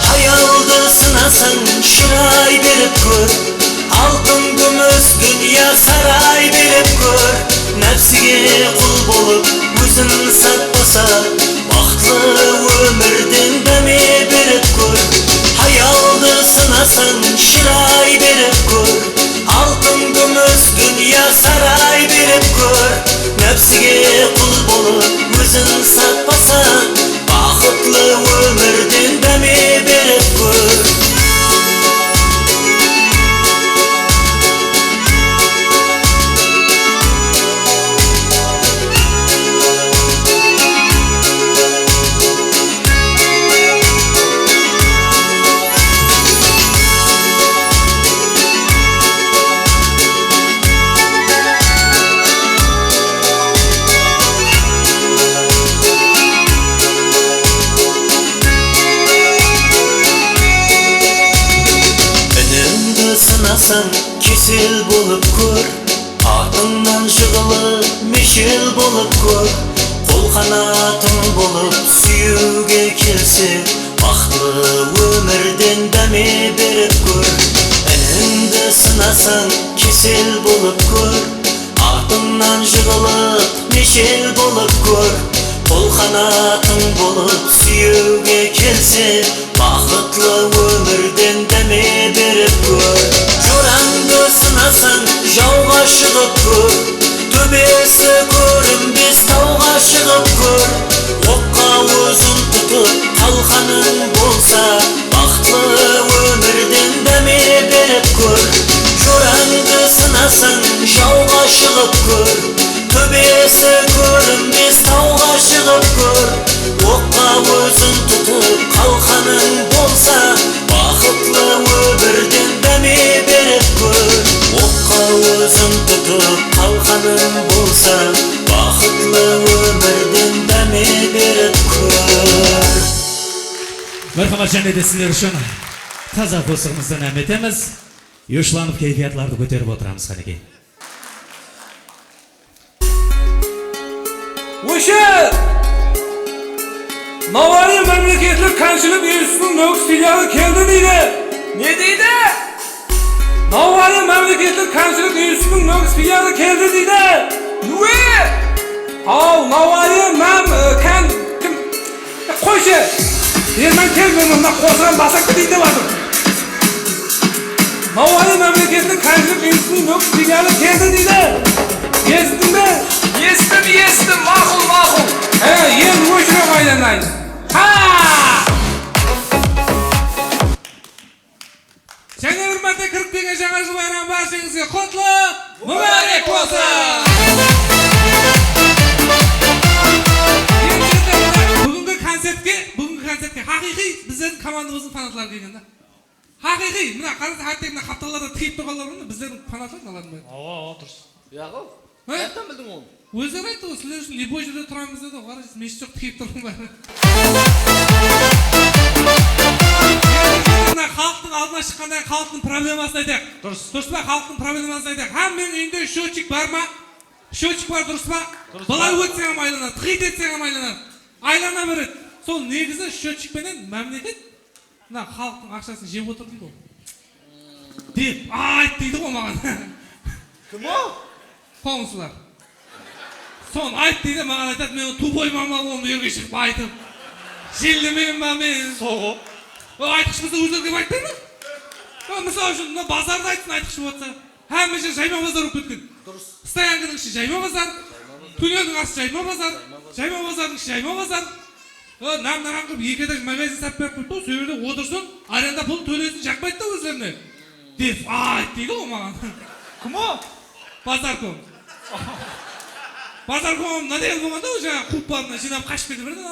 Hayalda sinasan şiray berip ko'r, altın gümüş dünya saray berip ko'r. Nefsiga qul bo'lib o'zin satmasa, baxtli ömürden deme berip ko'r. Hayalda sinasan şiray berip ko'r, altın gümüş dünya saray berip ko'r. Nefsiga qul bo'lib o'zin satmasa, baxtli ömürden deme berip ko'r. Sınasan kesil bulup ko'r, atından jığılıp meşil bulup ko'r. Kol kanatın bulup suyuge kelse, baxtli ömürden deme berip ko'r. Eninde sınasan kesil bulup ko'r, atından jığılıp meşil bulup ko'r. Kol kanatın bulup suyuge kelse, baxtli ömürden deme berip ko'r. Jo'rangni sinasan jovga shiqib ko'r, töbesi ko'rinbes tog'ga shiqib ko'r. O'qqa o'zin tutib qalqaning bo'lsa, baxtli ömürden deme berip ko'r. Jo'rangni Marhamat, және де сіздер үшін таза қосығымыздан әм етеміз. Ұйышланып кейфиятларды көтеріп отырамыз қанекей. O'sha Navoiy mamlakatlik konchilik institutining Nukus filiali keldi deydi. Ne deydi? Navoiy mamlakatlik konchilik institutining Nukus filiali keldi deydi. Nima? Navoiy kan kim? Qo'ychi. Yerman kelmay bunda qo'zg'an basakka deydi vadim. Navoiy mamlakatlik konchilik institutining Nukus filiali keldi deydi. Esdingmi? Esdim, ma'qul. Endi o'shirib aylanaydi. Және hurmatli kirib kelgan жаңа жыл bayrami barchangizga qutlug' muborak bo'lsin. Bugungi konsertga haqiqiy bizning komandamizning fanatlari kelganda. Haqiqiy, mana qarasa hattoki xaptalarda tiyib turganlar bizning fanatlar nalarmi? Dұрыс. Yaqub, qayerdan bilding onu? O'zlari aytdi, sizlar uchun Liboy joyda turamiz dedi. Qaraysiz, meshit yo'q tiyib turibman. Xalqning oldiga chiqqanda xalqning problemasini aytaylik. Durustmi? Xalqning problemasini aytaylik. Hammaning uyida sho'chik bormi? Sho'chik bor, durustmi? Bo'lay o'tsang ham aylanadi, tiyib etsang ham aylanadi. Aylanaveradi. Сол negizi sho'chik bilan mamlakat mana xalqning aqchasini jeb o'tir deydi. Deb ayt deydi menga. Kim o? Qo'msizlar. Son ayt deydi, menga aytadi, men tuboyman bu yerga chiqib aytib. Jillimayman men. So'g'u. Aytqish bo'lsa o'zlariga aytmaymi? Misol uchun bozorda aytsin aytqish bo'lsa, hamma joy jayma bozor bo'lib ketgan. Durust. Istaganning ishi jayma bozor, Tunyodning ishi jayma bozor, jayma bozorning ishi jayma bozor. Nam qilib ikki etaj magazin sap berib qo'ydi, shu yerda o'tirsin, arenda pul to'laysin, chaqmaydi o'zlarini. Deb ayt deydi u menga. Kim o? Bozorkom. Bozorkom nima deydi bo'lganda o'sha quppanni jinob qashib ketib berdi.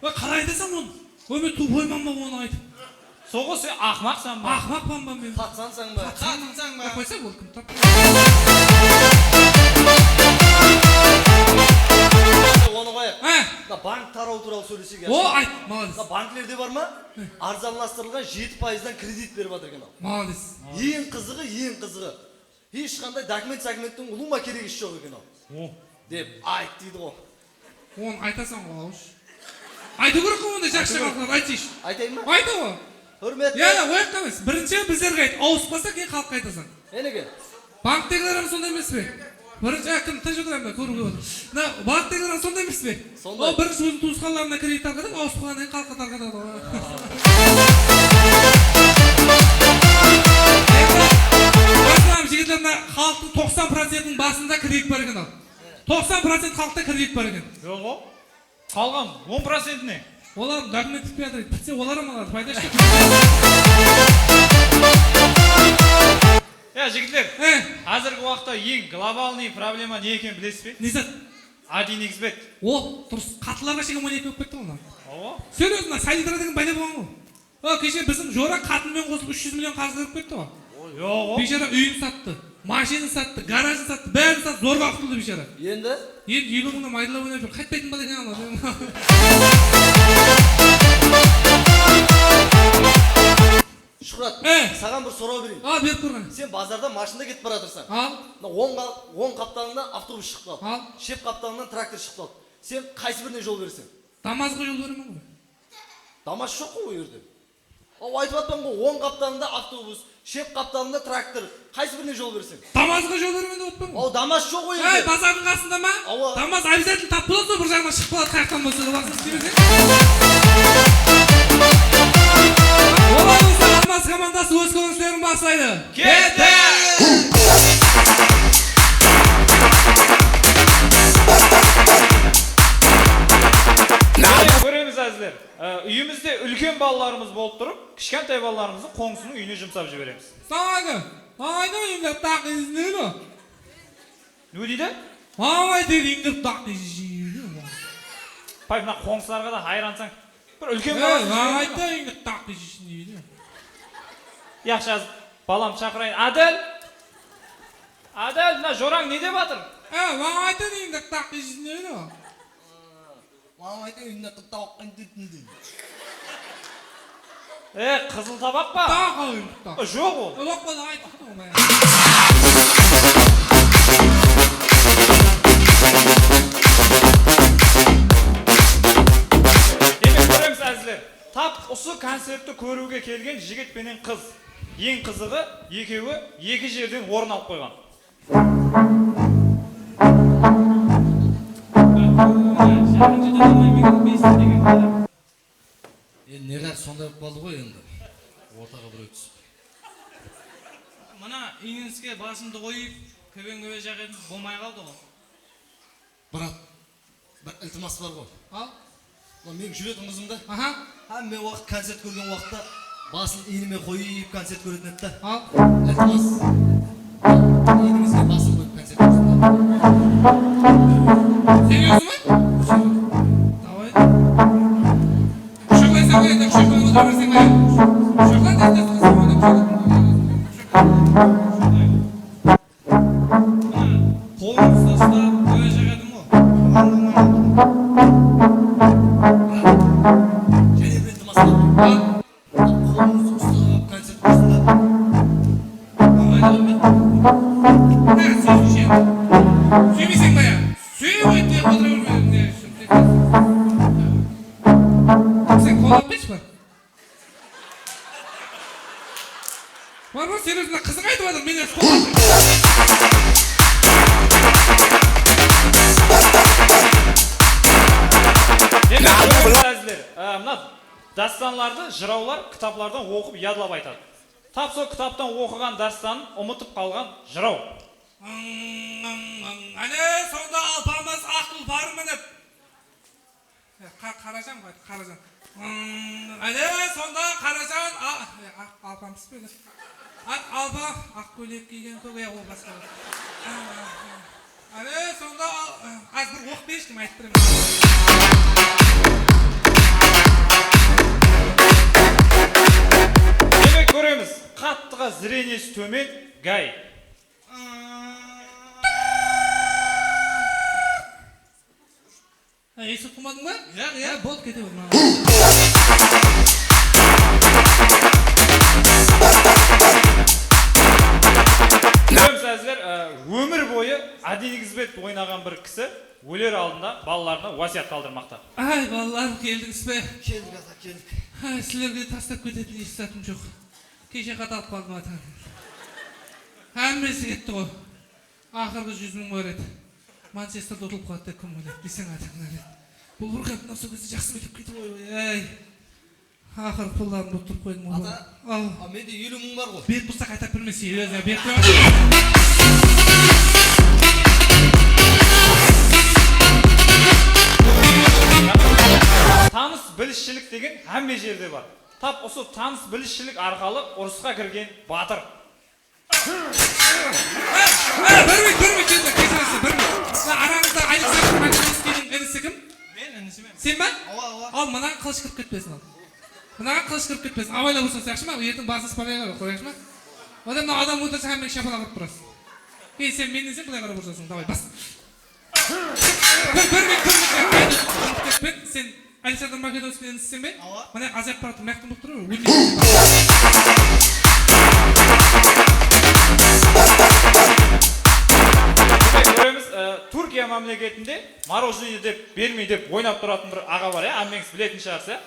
Va qalay desam uni. Men tuboymanmi uni aytib. So'g'u, sen ahmoqsan mı? Ahmoqmanman men. Tatsansan mı? Tatsansan qo'ysa bo'ldim. Onu koyup. Da bank tarafı turалы söylesek ya. O ayt, молодец. Da banklerde var mı? Arzanlaştırılgan 7%'dan kredit verip atırken o. Молодец. Yiyin kızığı. Hiç kanday dokumentin uluma kerek iş yok eken o. Dep ayt deydi o. Onu aytasan qo'sh. Aytib ko'rib onda yaxshi qilib aytish. Aytayım mı? Ayt o. Hürmetli. Yana o'yoqqa emas. Birinchi bizlarga ayt. O'zib qolsa keyin xalqqa aytasan. Nega? Bankdagilar ham sonday emasmi? Birinchi akim tajribamda ko'rib ko'rdim. Na, bankdagilar ham sonday emasmi? O birinchi o'zini tuqqanlarına kredit alganda, o'zib qolgandan xalqqa tarqatadi. Masalan, yigitlarga xalqning 90%ning basında kredit bor ekan. 90% xalqda kredit bor ekan. Yo'q o. Qolgan 10% ne? Ular dokument tutib beradi. Bitsa ular ham oladi, foyda yo'q. Ya jigitlar, hozirgi vaqtda eng globalniy problema ne ekan bilasizmi? Nizat. Adi negizbet. O, turib qatlarga chiqib o'ynayib bo'lib ketdi ular. Avo. Sen o'zingga salidra degan bayna bo'lgan-ku. Kecha bizim Jo'ra qatinmen qo'shib 300 million qarz berib ketdi o. Yo'q o. Bechora uyini satdi, mashinani satdi, garajni satdi, barini satdi, zo'rg'a qildi bechora. Endi? Endi yilingni maydalab o'ynab qaytmaydim bo'lar ekan ular. Şükrat, sana bir soru vereyim. Berib ko'rgan. Sen bazarda maşında gitip baratırsan. 10 kaptanından avtobus çıktı. Şef kaptanından traktör çıktı. Sen qaysi birine yol verirsin? Damazga yol beraman ku. Damaz yok mu o yerde? O aytib atman ku 10 kaptanında avtobus, şef kaptanında traktör. Qaysi birine yol verirsin? Damazga yol beraman deb aytman ku. O Damaz yok o yerde. Bazarning qasindami? Damaz обязательно tap bo'ladi, bir joydan chiqib qoladi, qayerdan bo'lsa, vaqt istaysiz. Damaz komandasi o'z ko'rinishlarini boshlaydi. Ketdi! Ko'ramiz azizlar. Uyimizda ulkan bolalarimiz bo'lib turib, kichkantay bolalarimizni qo'ngsining uyini jumsab jiberamiz. Assalomu alaykum. Uyimda taqingiz nima? Nima deydi? Voy dedingda taqingiz. Payna qo'ngslarga da hayronsan. Bir ulkan bola aytdingda taqingiz deydi. Yaxshi az balam chaqirayin. Adil. Adil, na Jo'rang ne deb atir? Voy aytdingda taqingiz nima? Voy aytdingda taqingiz deydi. Қызыл табақ па? Daha koyun. Жоқ ол. Yok bana ait. Демек көреміз әзілер. Тап осы концертті көруге келген жігіт пенен қыз. Ең қызығы екеуі екі жерден орын алып қойған. Енді нелер сондай болып қалды ғой енді. Ортаға біреу түсіп. Мына үйіңізге басымды қойып, көбен-көбе жағып болмай қалды ғой. Брат, бір ілтимас бар ғой. Al. Lan менің жүретін қызымда. Aha. Мен уақыт концерт көрген уақытта басын иніме қойып концерт көретін еді да. Al. Ілтимас. Еніңізге басын қойып концерт көрсін. Seriyorsun mu? Давай. Uşaklar sen böyle uşaklar oturursun böyle. Uşaklar da istersen sen böyle Қолыңызды ұстап, көбе жағадым ғой. Және бір ілтимас бар. Қолыңызды ұстап концерт көрсін да. Ha, söyleyeceğim. Söyleyeceksin baya. Söyle diye oturuyorum diye. Sen kola piç mi? Var mı senin yüzünden kızın aydı vardır beni kola. Демек көреміз әзілер. Мына дастанларды жыраулар кітаплардан оқып ядлап айтады. Тап сол кітаптан оқыған дастанын ұмытып қалған жырау. Ane sonunda alpamız akıl var mı ne? Karacan var, Karacan. Ane sonunda Karacan alpamız böyle. Alpa akbölek giygen köye o başka. Ane sonunda az bir ok beştim ayıttırım. Демек көреміз қаттыға зрениесі төмен гай. Есі тұқымадың ба? Ja, болды кете бер. Көреміз әзілер, өмір бойы әдейі қызмет ойнаған бір кісі өлер алдында балаларына уасият қалдырмақта. Ay vallahi geldiniz be. Келдік ата, келдік. Ay sizlerge tastap ketетін естатым жоқ. Кеше қаталып қалдым ата. Әммесі кетті ғой. Ақырғы 100 мың бар еді. Манчестерде ұтылып қалды деп кім ойлайды десең атаңнан еді. Бұл бір қатын осы кезде жақсы мектеп кетті ғой. Ай. Ақыры пұлдарымды ұтып қойдым ғой. Ата, менде 50 мың бар ғой. Бет бұлса қайтап бермесе, өзі бет бермесе. Таныс білішшілік деген әмме жерде бар. Тап осы таныс білішшілік арқалы ұрысқа кірген батыр. Бірмей, келді, кесіресі, бірмей. Араңызда Александр Македонскийдің інісі кім? Мен інісі мен. Сен ба? Ава. Ал, мынаған қылыш кіріп кетпесін ал. Мынаған қылыш кіріп кетпесін. Абайлап ұрсын сияқшы ма? Ертің басын спалайға қояқшы ма? Одан мына адам өлтірсе әммек шапала қырып тұрасың. Кейін сен менен сен бұлай қарап ұрсасың. Давай, бас. Бірмей, сен Александр Македонскийдің інісі сен бе? Мына азайып баратын мәқтім болып тұрыр. Көреміз, Түркия мемлекетінде мороженое деп бермей деп ойнап тұратын бір аға бар, әммеңіз білетін шығарсыз.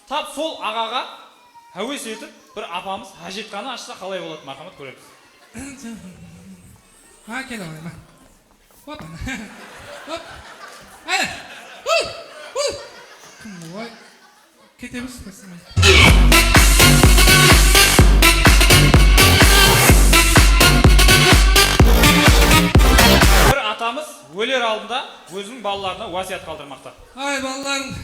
Тап сол ағаға әуес етіп бір апамыз әжетхана ашса қалай болады, мархамат көреміз. Ha, kел алайын, Хоп. Хоп. Әне. Кім ой. Кетеміз басымен. Бір атамыз өлер алдында өзінің балаларына уасият қалдырмақта. Ай, балаларым,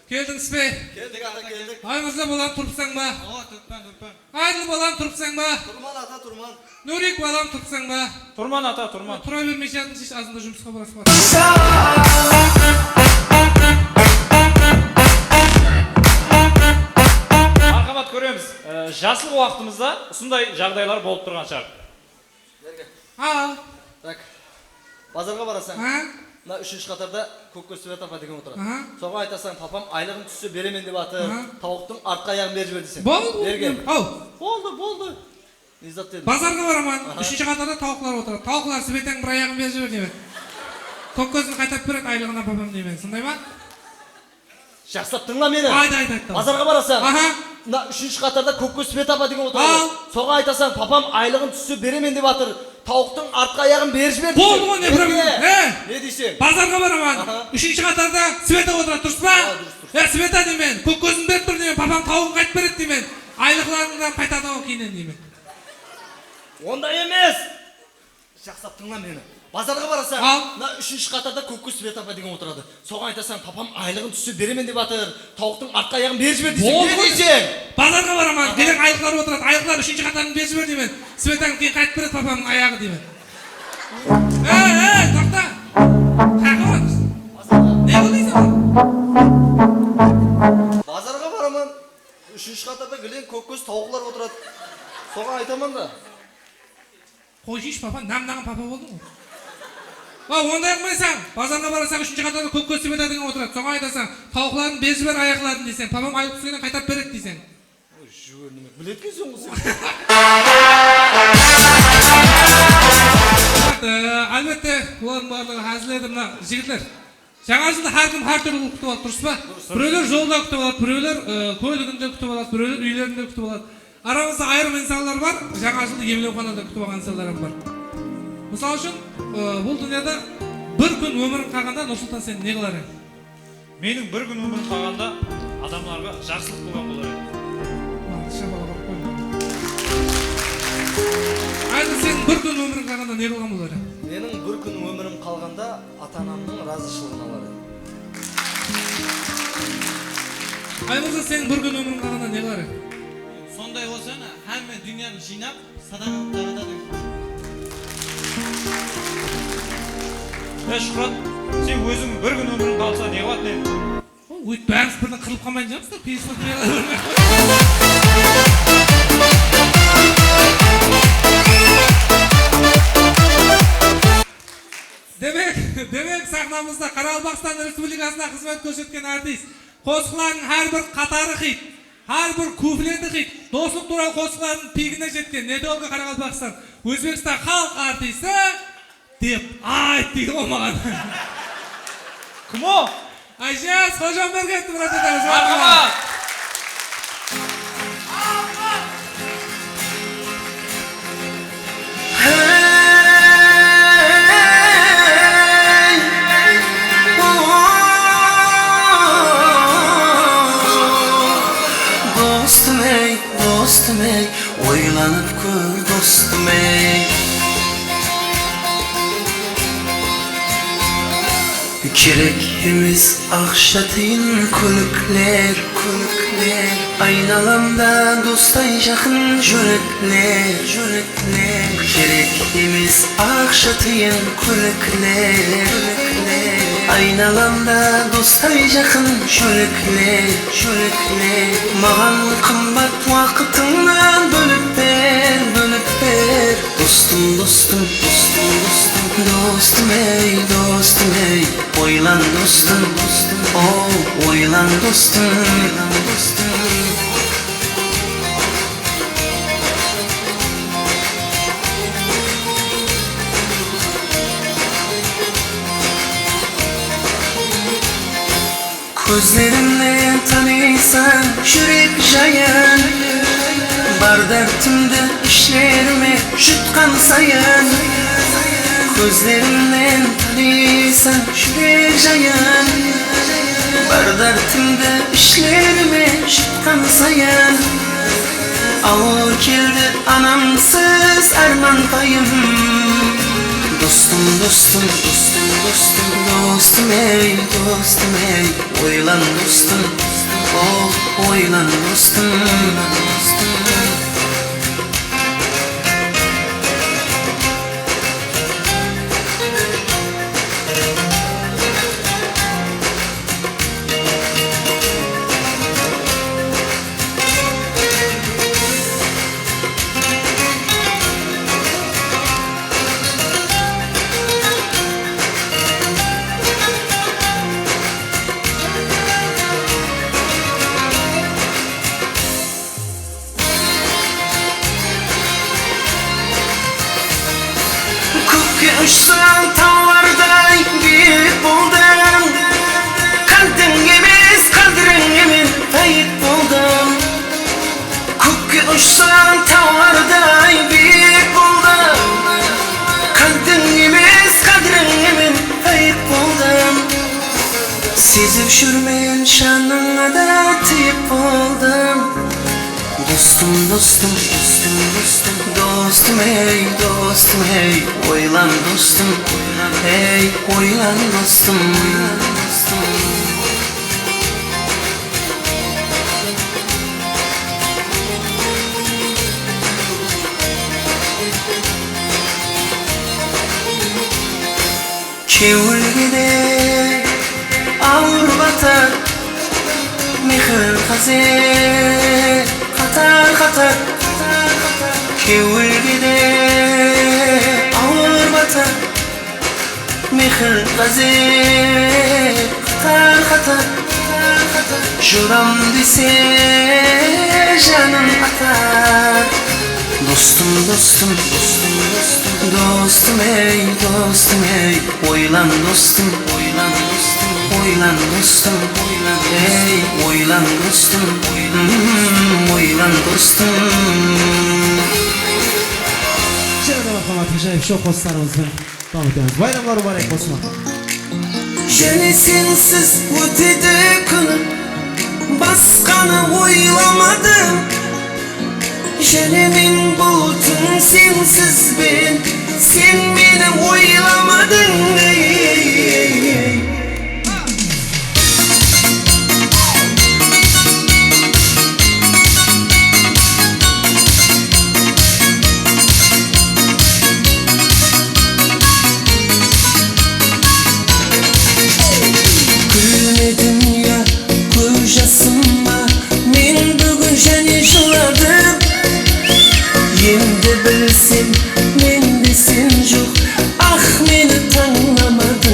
келдіңіз бе? Келдік ата, келдік. Ай, мырза балам тұрыпсаң ба? Тұрпан. Айдыл балам тұрыпсаң ба? Тұрман ата, тұрман. Нұрик балам тұрыпсаң ба? Тұрман ата, тұрман. Тұра бермей жатыңыз, еш азында жұмысқа барасың ба? Мархамат көреміз, жасыл уақытымызда ұсындай жағдайлар болып тұрған шығар. Берге. Ал. Так. Базарға барасың. Ha? Мына 3-ші қатарда Көккөз Свет апа деген отырады. Аха. Соған айтасаң, папам айлығын түссе беремен деп атыр. Аха. Тауықтың артқы аяғын беріп жібер десең. Болды. Берген. Ау. Болды. Иззат дедім. Базарға бараман. 3-ші қатарда тауықлар отырады. Тауықлар Светаң бір аяғын беріп жібер деймін. Көккөзін қайтап береді айлығына папам деймін. Сондай ма? Жақсылап тыңла мені. Айда. Базарға барасың. Аха. Мына 3-ші қатарда Көккөз Свет апа деген отырады. Ал. Соған айтасаң, папам айлығын түссе беремен деп атыр. Тауықтың артқы аяғын беріп жібер десең. Болды ғой, не проблема? Не дейсің? Базарға бараман. Аха. 3-ші қатарда Света отырады, дұрыс па? Дұрыс. Света деймін. Көккөзін беріп тұр деймін. Папам тауығын қайтып береді деймін. Айлықларыңдан қайтады ғой кейіннен деймін. Ондай емес. Жақсылап тыңла мені. Базарға барасың. Ал. Мына 3-ші қатарда Көккөз Свет апа деген отырады. Соған айтасың, папам айлығын түссе беремен деп атыр. Тауықтың артқы аяғын беріп жібер десең. Болды Не ғой. дейсің? Базарға бараман. Келең айлықлар отырады. Айлықлар 3-ші қатарын беріп жібер деймін. Светаң кейін қайтып береді папамның аяғы деймін. Тоқта. Қайғы барамыз? Не қылдайсың? Базарға барамын. 3-ші қатарда келең Көккөз тауықлар отырады. Соған айтамын да. Қойшиш папа, намнаған папа болдың ғой. Ондай қылмайсаң, базарға барасаң 3-ші қатарда Көккөз Свет деген отырады. Соған айтасаң, тауықларын беріп жібер аяқларын десең, папам айлық түскеннен қайтап береді дейсің. Білеткенсің ғой сен. Әлбетте, олардың барлығы әзірледі мына жігітлер. Жаңа жылды әркім әртүрлі күтіп алады, дұрыс па? Біреулер жолда күтіп алады, біреулер көлігінде күтіп алады, біреулер үйлерінде күтіп алады. Арамызда айырым инсандар бар, жаңа жылды емлеуханада күтіп алған инсандар бар. Мысалы үшін, бұл дүнияда бір күн өмірің қалғанда Нұрсұлтан сен не қылар едің? Менің бір күн өмірім қалғанда адамдарға жақсылық болған болар еді. Айда сен бір күн өмірің қалғанда не қылған болар едің? Менің бір күн өмірім қалғанда ата-анамның разышылығын алар едім. Аймырза сен бір күн өмірің қалғанда не қылар едің? Сондай болса, әмме дүнияны жинап, садақаны таратады. Шұқырат, сен өзің бір күн өмірің қалса не қылатын едің? Өйт бәріміз бірден қырылып қалмайын жатсыздар, пейсіп Демек сахнамызда Қарақалпақстан Республикасына қызмет көрсеткен артист. Қосқылардың әрбір қатары хит, әрбір куплеті хит. Достық туралы қосқылардың пигіне жеткен. Недолғы Қарақалпақстан Өзбекстан халық артисті деп айт дейді ғой маған. Кім о? Айжаз Қожамбергенді мұрат етеміз. Мархабат! Dostum ey, oylanıp gör dostum ey. Kerekimiz akşatın kulükler, aynalamda dostay yakın yürekler. Kerekimiz akşatın kulükler, aynalamda dostay yakın yürekler. Mağan kımbat vakıtından bölüp ver. Dostum ey, oylan dostum, oh oylan dostum. Gözlerimle tanıysan yürek jayan, bar dertimde işlerime jutkan sayan. Gözlerimle tanıysan yürek jayan, bar dertimde işlerime jutkan sayan. Ağır keldi anamsız armandayım. Dostum ey, oylan dostum, oh oylan dostum. Sevşürmeyen şanına da tıyıp oldum. Dostum dostum dostum dostum dostum hey dostum hey oylan dostum hey oylan dostum dostum. Kevrgide ağır batar mihir kaze katar katar kevrgide ağır batar mihir kaze katar katar juram dese canım atar. Dostum dostum dostum dostum dostum hey dostum hey oylan dostum oylan dostum oylan dostum oylan hey oylan dostum oylan dostum. Şöyle bakalım acayip şok postlarımızdan devam ediyoruz. Bayramlar mübarek olsun. Jeni sensiz ötedi günüm baskanı oylamadım. Jenimin bulutun sensiz ben sen beni oylamadın ey. Gülme dünya kocasınma men bugün jeni жыладым. Енді білсем менде сен жоқ ах мені таңламадың.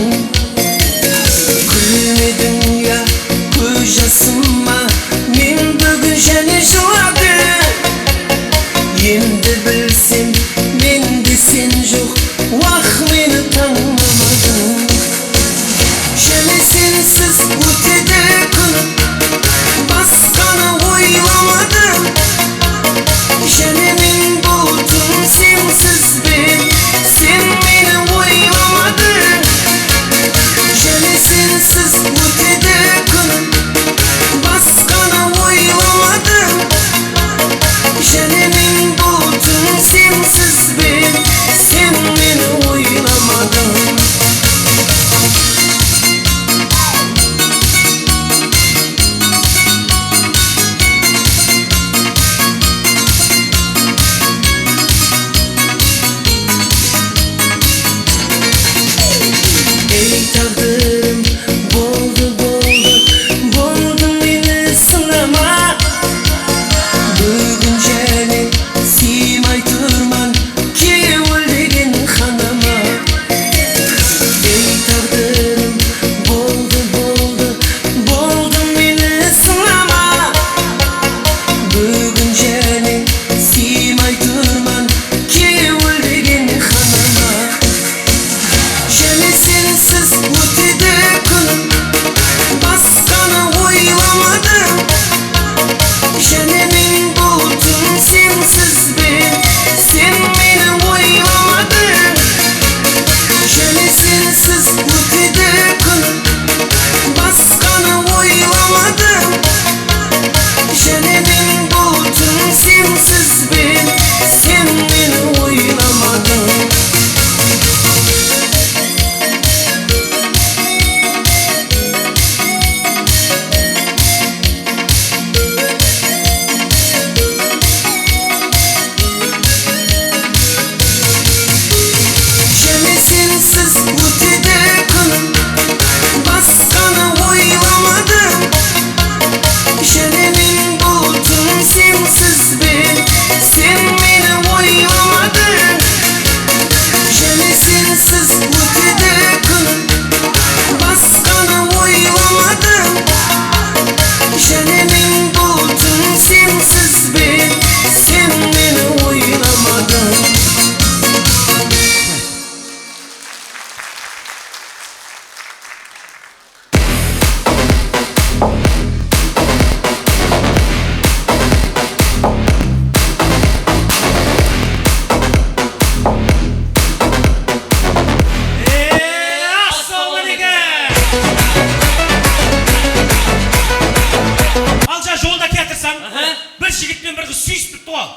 жігітпен бір қыз сүйісіп тұрды ғой.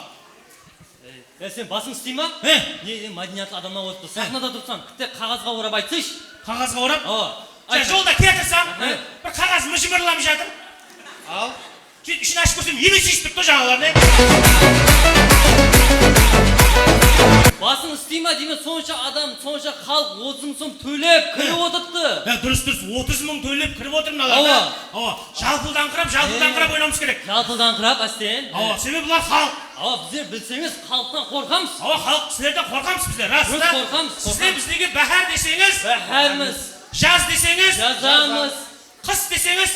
Сен басың істей ма? Не мәдениетті адамнан отырды. Сахнада тұрсаң, тіпті қағазға орап айтсайшы. Қағазға орап? Жолда келе тұрсам, бір қағаз мыжымырлап жатыр. Ал. Ішін ашып көрсем, ене сүйісіп тұрды жаңалар не? Басың істей ма деймін, сонша адам, сонша халық 30 мың сом төлеп кіріп отырды. Дұрыс, 30 мың төлеп кіріп отыр мыналар. Жалпылдаңқырап ойнауымыз керек. Жалпылдаңқырап, әстен. Себебі бұлар халық. Біздер білсеңіз, халықтан қорқамыз. Халық сіздерден қорқамыз біздер, рас та? Қорқамыз. Сіздер біздерге бәхар десеңіз, бәхармыз. Жаз десеңіз, жазамыз. Қыс десеңіз,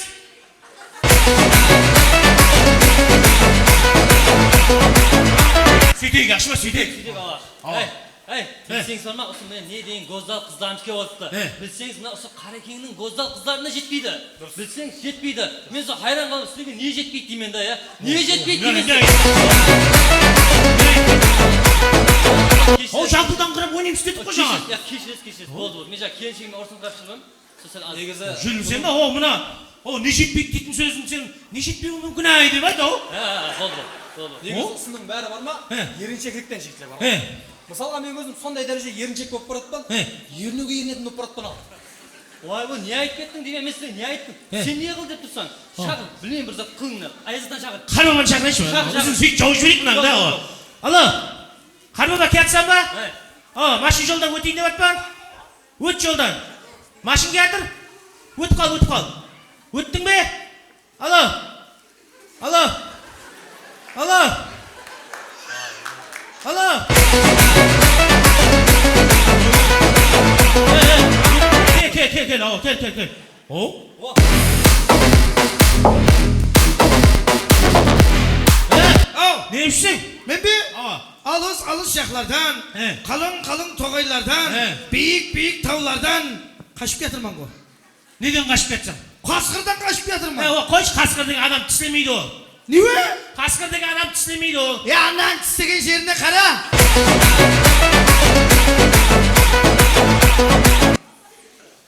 сөйтейік, ақшыма сөйтейік. Білсеңіз бар ма, осы мен не дейін гоздал қыздарымыз кеп отырды. Білсеңіз, мына осы Қарекеңнің гоздал қыздарына жетпейді. Білсеңіз, жетпейді. Мен сол хайран қалып, сіздерге не жетпейді деймін да, не жетпейді деймін. Ол жалпылдаңқырап ойнаймыз дедік қой жаңа. Кешіресіз, болды. Мен жаңа келіншегіме ұрсын қарап жүрмін. Жүрмісен ба, мына, не жетпейді дейтін сөзін сен, не жетпеуі мүмкін ай деп айт, болды. Негізі ысының бәрі бар ма? Еріншектіктен шектілер бар ма? Мысалға мен өзім сондай дәреже еріншек болып баратпан, ерінуге ерінетін болып баратпан ал. Ой, бұл не айтып кеттің деген мен сізден не айттым? Сен не қыл деп тұрсаң? Шағыр, білмеймін бір зат қылыңны. Аяздан шағыр. Қарбаба шағырайшы ма? Өзің сөйтіп жауып жіберейік мынаны да. Алло, Қарбаба кетсен ба? Машин жолдан өтейін деп атпан? Өт жолдан. Машин кетір? Өтіп қал. Өттің бе? Алло. Кел. Ne işsin? Men bir alış yaklardan, kalın toğaylardan, büyük tavlardan kaçıp yatırmam bu. Neden kaçıp yatsan? Kaskırdan kaçıp yatırmam. O koç kaskırdaki adam tislemeydi o. Niye? Kaskırdaki adam tislemeydi o. Ya anan tislegen yerine kara.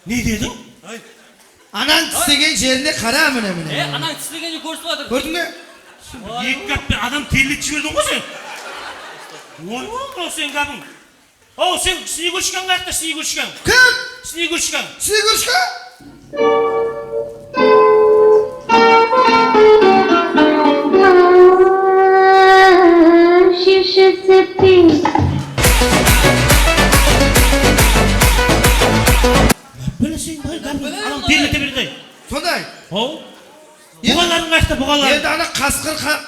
Ne dedin? Anan tislegen yerine kara mı ne? Anan tislegen görüp atır. Gördün mü? Екі қап бір адам терілетіп жібердің ғой сен. Ой, сен қабың. Сен Снегурочкаң қаяқта, Снегурочкаң? Кім? Снегурочкаң. Снегурочка? Білесің бай қабың, адам терілете берді. Сондай. Бұғаларың қаяқта, бұғаларың? Енді ана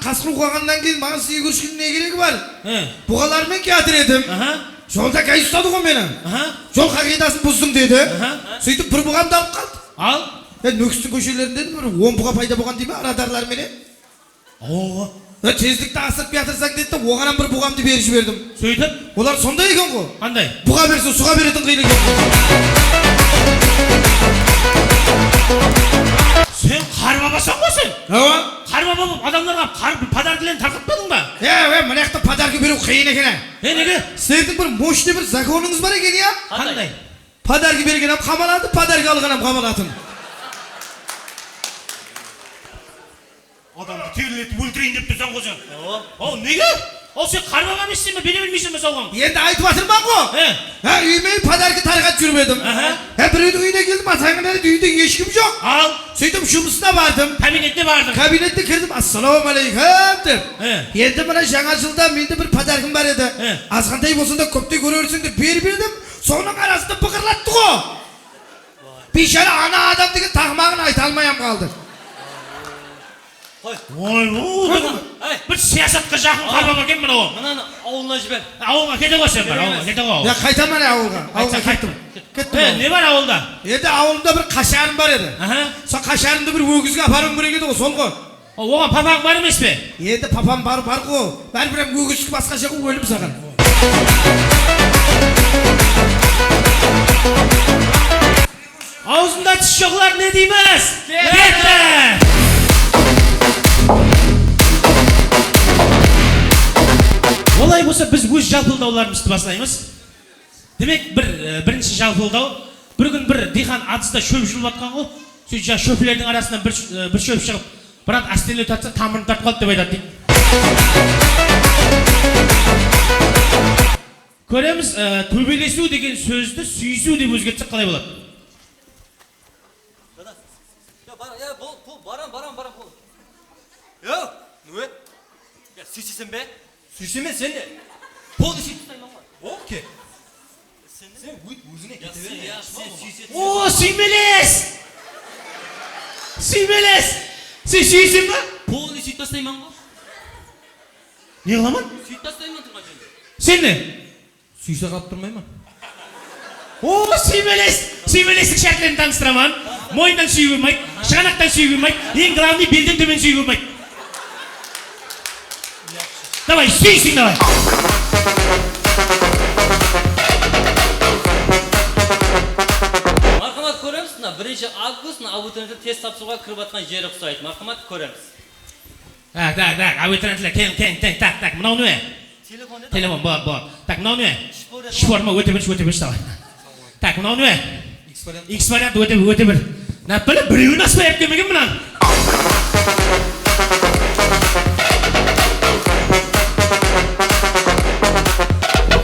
қасқыр қоғаннан кейін маған Снегурочканың не керегі бар? Бұғалармен кетір едім. Жолда кәй ұстады ғой мені. Жол қағидасын бұздың деді. Сөйтіп бір бұғамды алып қалды. Ал? Нөкістің көшелерінде бір 10 бұға пайда болған дейме радарlar менен. Тездікті асырып жатырсаң деді, оғанан бір бұғамды беріп жібердім. Сөйтіп? Олар сондай екен ғой. Қандай? Бұға берсе суға беретін қиын екен. Сен қарбабасың ғой сен? Қарбаба болып адамдарға подаркілерін тарқатпадың ба? Мына жақта подарка беру қиын екен. Неге? Сіздердің бір мощный бір законыңыз бар екен, я? Қандай? Подарка берген ам қамалады, подарка алған ам қамалатын. Адамды терілетіп өлтірейін деп тұрсаң ғой сен. Неге? Сен қарбаба емессің бе, бере білмейсің бе соған? Енді айтып жатырман ғой. Үйіме подарка тарқат жүрмедім. Біреудің үйіне келдім, атаңын әлі үйінде ешкім жоқ. Ал? Сөйтіп жұмысына бардым. Кабинетте бардым. Кабинетте кірдім, ассалаумағалейкум деп. Енді мына жаңа жылда менде бір подаркым бар еді. Азғандай болсын да көптей көрерсің деп беріп едім. Соның арасында пықырлатты ғой. Бейшара ана адам деген тағмағын айта алмайам қалды. Бір сиясатқа жақын қарбаба екен мынау. Мынаны ауылына жібер. Ауылға кете ғой сен бір, ауылға кете ғой. Қайтам әне ауылға. Ауылға кеттім. Не бар ауылда? Енді ауылымда бір қашарым бар еді. Сол қашарымды бір өгізге апарым керек еді ғой, сол ғой. Оған папаң бар емес пе? Енді папам бар ғой. Бәрібір өгіз басқа жаққа өлім саған. Аузында тіс жоқлар не дейміз? Кетті! Олай болса біз өз жалпылдауларымызды бастаймыз. Демек бірінші жалпылдау, бір күн бір диқан адыста шөп жүріп атқан ғой. Сөйтіп шөпілердің арасынан бір шөп шығып, бірақ астелі татса тамырын тартып қалды деп айтады дейді. Көреміз, төбелесу деген сөзді сүйісу деп өзгертсек қалай болады? Барам. Yo, ne? Ya süsüsün be. Süsüme sen de. Pol işi tutayım ama. Okey. Sen bu özüne getirme. Ya sen süsüsün. Oo, süymeliz! Süymeliz! Sen süysün mü? Pol işi tutayım ama. Ne kılaman? Süt tutayım mı turma şimdi? Sen ne? Süyse kaptırmayma. Oo, süymeliz! Süymeliz şartlarını tanıştıraman. Moyundan süyülmek, şanaktan süyülmek, en glавный belden tömen süyülmek. Давай, süysün давай. Marhamat ko'ramiz, 1-avgust abituriyentlar test topshirishga kirib atgan yeri ұқсайды. Marhamat ko'ramiz. Так, abituriyentlar, keling, tak, mынау не? Telefon, bor. Так, mынау не? Shforma o'ta bir давай. Так, mынау не? X variant o'ta bir. Nap bilib, birovini asmayib kelmagan bilan.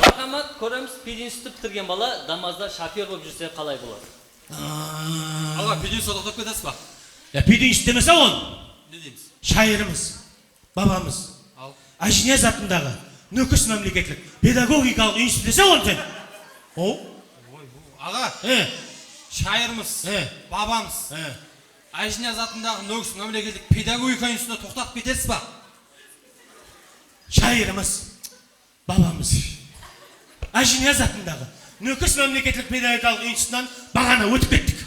Marhamat ko'ramiz, pedinstitut bitirgan bola namozda shofyor bo'lib yursa qalay bo'ladi? Ağa pedin sotoqtab ketasiz ba? Ya pedinst demese on. Ne deymiz? Şairimiz, babamız. Ajniyaz atınдағы Nöküs memleketlik pedagogikалық институт десе он sen. O? Ağa, şairimiz, babamız. Ajniyaz atınдағы Nöküs memleketlik pedagogika institutuna toxtatып ketesiz ba? Şairimiz, babamız. Ajniyaz atınдағы Nöküs memleketlik pedagogikалық институтынан бағана өтіп кеттік.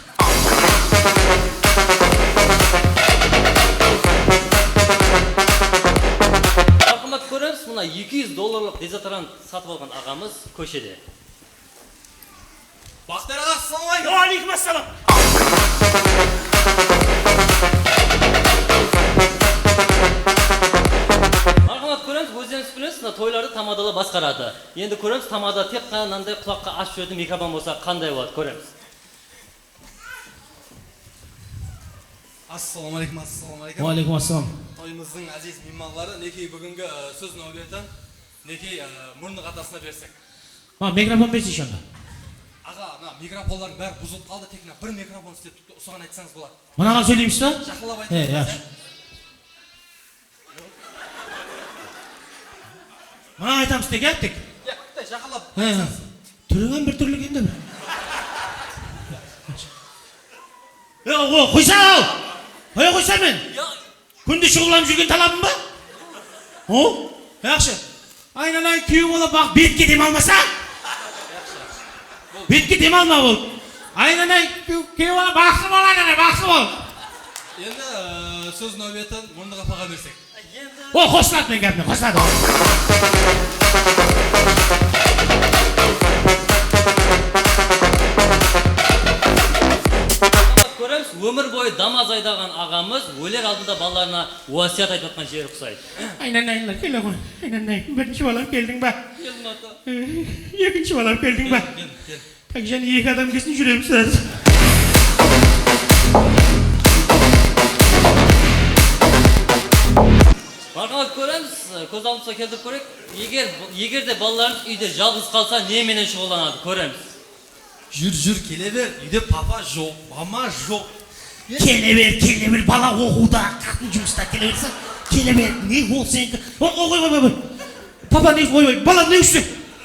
Marhamat ko'ramiz, buna $200 dezodorant satib olgan ağamız köşede. Baxtar ağa, assalomu alaykum. Wa alaykum assalom. Marhamat ko'ramiz, o'zingiz bilasiz, to'ylarda tamadalar boshqaradi. Endi ko'ramiz, tamada tek qanday quloqqa ochib qo'ydi mikrofon bo'lsa qanday bo'ladi ko'ramiz. Assalomu alaykum. Wa alaykum assalom. Toyimizning aziz mehmonlari, neki bugungi so'z navbatidan neki murni qatasına bersek. Ha, mikrofon bersin shunda. Ağa, mikrofonların bari buzilib qoldi, tekna bir mikrofon istep tutdi, so'g'an aytsangiz bo'ladi. Manaqa söyleymizmi? Jaqlab aytsangiz. yaxshi. Mana aytamiz deb gapdik. Ya, bitta jaqlab aytsangiz. Turgan bir turlik endi. Qo'ysa ol. Qo'ysa men. Kunde shug'ullanib yurgan talabim ba? O? Yaxshi. Aynan kuyov bola baq betga dem olmasa? Betga dem olma bo'l. Aynan kuyov bola baxtli bo'ladi, baxtli bo'l. Endi so'z navbatidan murni qapaga bersek. O, qo'shiladi men gapni, qo'shiladi. Ko'ramiz, ömür boyu damaz aydagan ağamız o'ler aldida balalarına vasiyat aytib atgan yeri ұқсайды. Aynan, kela qo'y. Aynan, birinchi bolam kelding ba? Keldim ata. Ikkinchi bolam kelding ba? Kel. Tak jani iki adam kesin жүрemiz siz. Marhamat ko'ramiz, ko'z aldımıza keltirib ko'raylik. Eğer de balalarınız uyda жалғыз qalsa nemenен shug'ullanadi ko'ramiz. Jür kelever, uyda papa жоқ, mama жоқ. Kelever, bala okuda, qatın жұмыста keleversin. Kelever, ne ol sen? Oy. Papa ne, oy, bala ne üstü?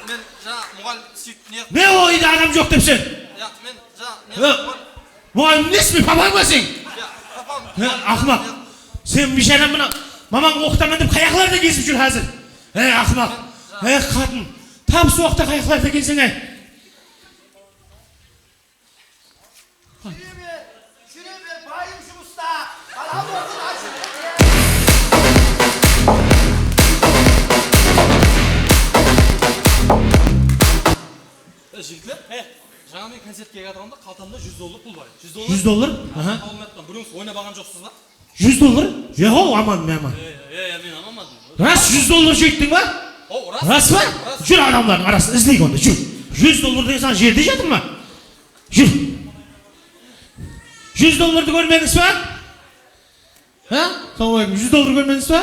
Men жаңа мұғалім сөйт не? Ne o uyda adam yok depsin? Ya, men жаңа ne? Muğallim ne ismi, papan mı sen? Ya, papam. Ahmak, sen bir şeyden buna, maman okutamın dep kayaklarda gezip jür hazır. Ahmak, kadın, tam soğukta kayaklarda gezsin Bayım şu usta. Bana olsun açın. Жігітлер, жаңа мен концертке келгенде қалтамда $100 пұл бар. $100? Aha. Алматыдан біреуіңіз ойнабаған жоқсыз ба? $100? Ya o aman. Men alamadım. Ras $100 жеттің ба? О, Rас ба? Жүр адамлардың арасында іздейік онда, жүр. $100 деген сан жерде жатыр ма? Жүр. $100 көрмедіңіз ба? $100 көрмедіңіз ба?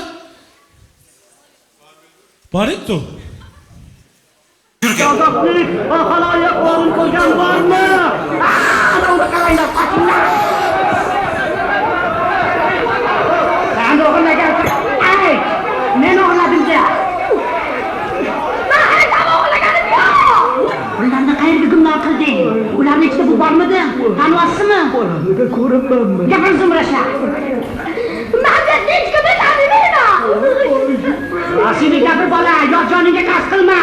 Var etti o. Yazıklık, akala ayaklarını kocan var mı? Adamı kalaylar, kaçınlar! Sen de oğluna gelsin. Ay! Ne oğladım ya? Ben tam oğluna geldim ya! Bunlarla hayırlı günler kıldı. Uların içinde bu var mıydı? Tanıvası mı? Oğlanlığı korunmam mı? Yapın zımraşa. Ben de hiç gibi tanımayım ha! Asini gapir bola, yo canınga qasd qilma.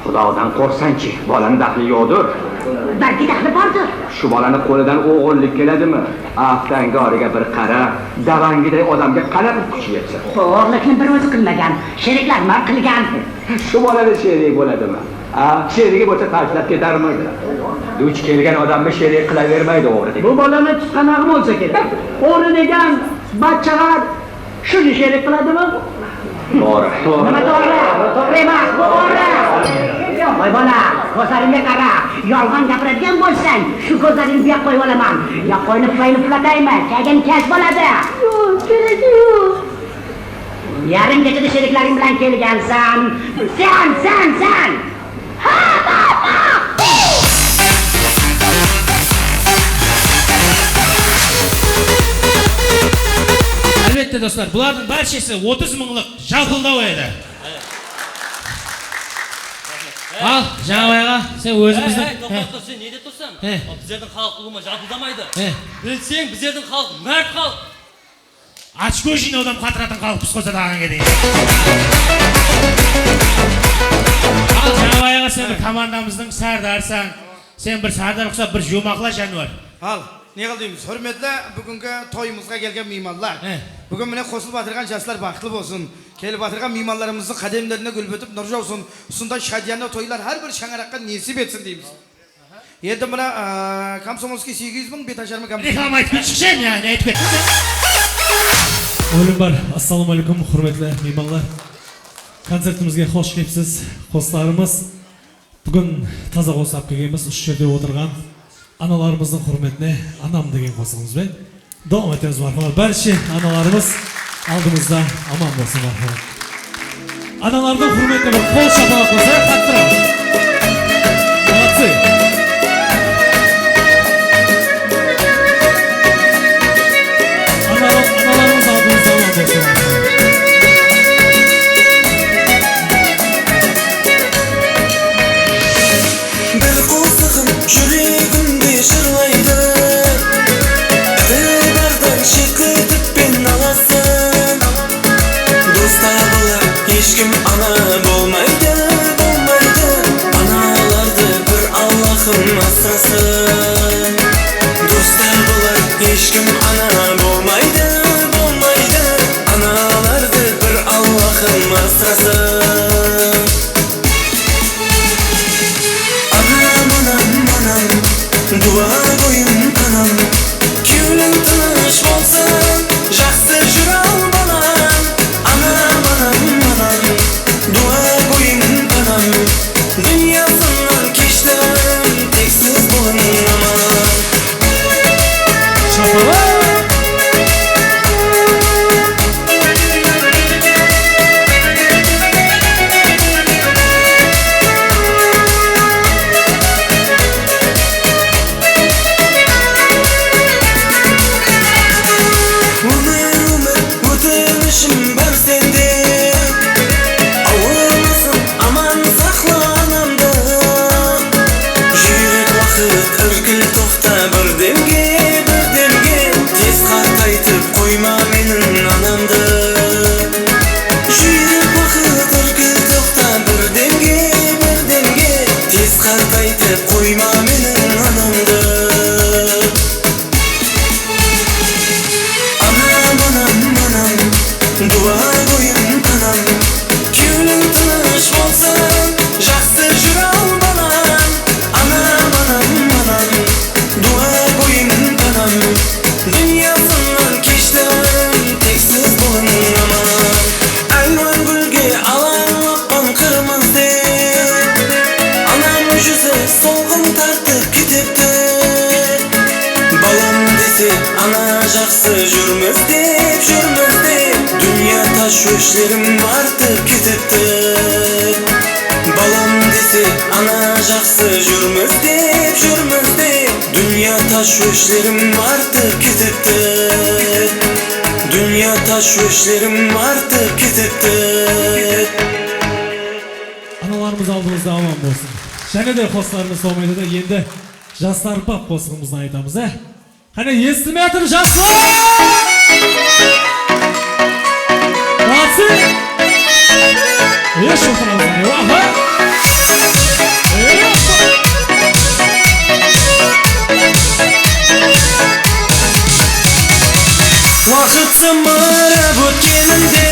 Xudodan qo'rqsanchi, bolaning daxli yo'qdir. Balki daxli bordir. Shu bolani qo'lidan o'g'illik keladimi? Aftangoriga bir qara, davangiday odamga qanday kuchi yetsa. O'g'irlikni bir o'zi qilmagan, sheriklarni ham qilgan. Shu bolada sherik bo'ladimi? Sherigi bo'lsa tashlab ketarmidi? Duch kelgan odamni sherik qilavermaydi o'g'ri. Bu bolani tutqanog'i bo'lsa kerak. O'g'ri degan bachchalar shuni sherik qiladimi? To'g'ri. Nima to'g'ri? To'g'ri emas, bu o'g'ri. Voy bola, ko'zlarimga qara. Yolg'on gapiradigan bo'lsang, shu ko'zlaringni bu yoqqa qo'yib olaman. Yoqqo'yni puflayman, kagin kech bo'ladi. Yo'q, keragi yo'q. Yarim kechada sheriklaring bilan kelgansan. Sen. Ha, Albatta do'stlar, bularning barchasi 30 minglik jalqildov edi. Al, Javoyga, sen o'zimizning. To'xta, sen ne deb tursan? Bizlarning xalq umuman jalqildamaydi. Bilsang, bizlarning xalq mard xalq. Ochko'shin odam qatratın qalib psixoza dag'anga deydi. Al, Javoyga sen bir komandamizning sardarsan. Sen bir sardar o'xshab bir jo'moqla Janvar. Al, ne qildingiz? Hurmatli bugungi to'yimizga kelgan mehmonlar. Bugun meni qo'shilib o'tirgan yoshlar baxtli bo'lsin. Kelib o'tirgan mehmonlarimizning qadamlarini gulbatib nur yog'sin. Shunday shadiyana to'ylar har bir shangaroqqa nasib etsin deymiz. Endi buna Komsomolskiy 800 ming betasharmi komsomol. Reklama aytib chiqshan ya, ne aytib ketding? Olim bar, assalomu alaykum hurmatli mehmonlar. Konsertimizga xush kelibsiz, do'stlarimiz. Bugun toza qo'sab kelganmiz, shu yerda o'tirgan analarimizning hurmatini anam degan qo'sig'imiz bilan davom etamiz marhamat. Barcha analarimiz oldimizda omon bo'lsin marhamat. Analarning hurmatini bir qo'l shaparoq qilsa, qattiq. Молодцы. Analarimiz oldimizda omon bo'lsin. Bir qo'zig'im yuragimda shirlaydi. Dilbardan shekilib ben alasan. Do'stlar bo'lar hech kim ana bo'lmaydi. Analarni bir Allohim asrasin. Do'stlar bo'lar hech kim ana bo'lmaydi. Analarni bir Allohim asrasin. Dua koyun kanam, ko'ngling tinch bo'lsin, yaxshi jural bolam. Anam, dua koyun kanam, dunyosidan kechdim, teksiz bo'linaman. Ana жақсы жүрміз деп, dünya tashvishlerim artıp ketibdi. Balam dese ana жақсы жүрміз деп Dünya tashvishlerim artıp ketibdi. Dünya tashvishlerim artıp ketibdi. Analarımız aldığımızda aman olsun. Және de қостарымыз солмайды да енді жастар бап қосығымызды айтамыз, Қане естімей жатыр жастар! Молодцы! Еш отырамыз, аха! Vaqt zımarab o'tganimda,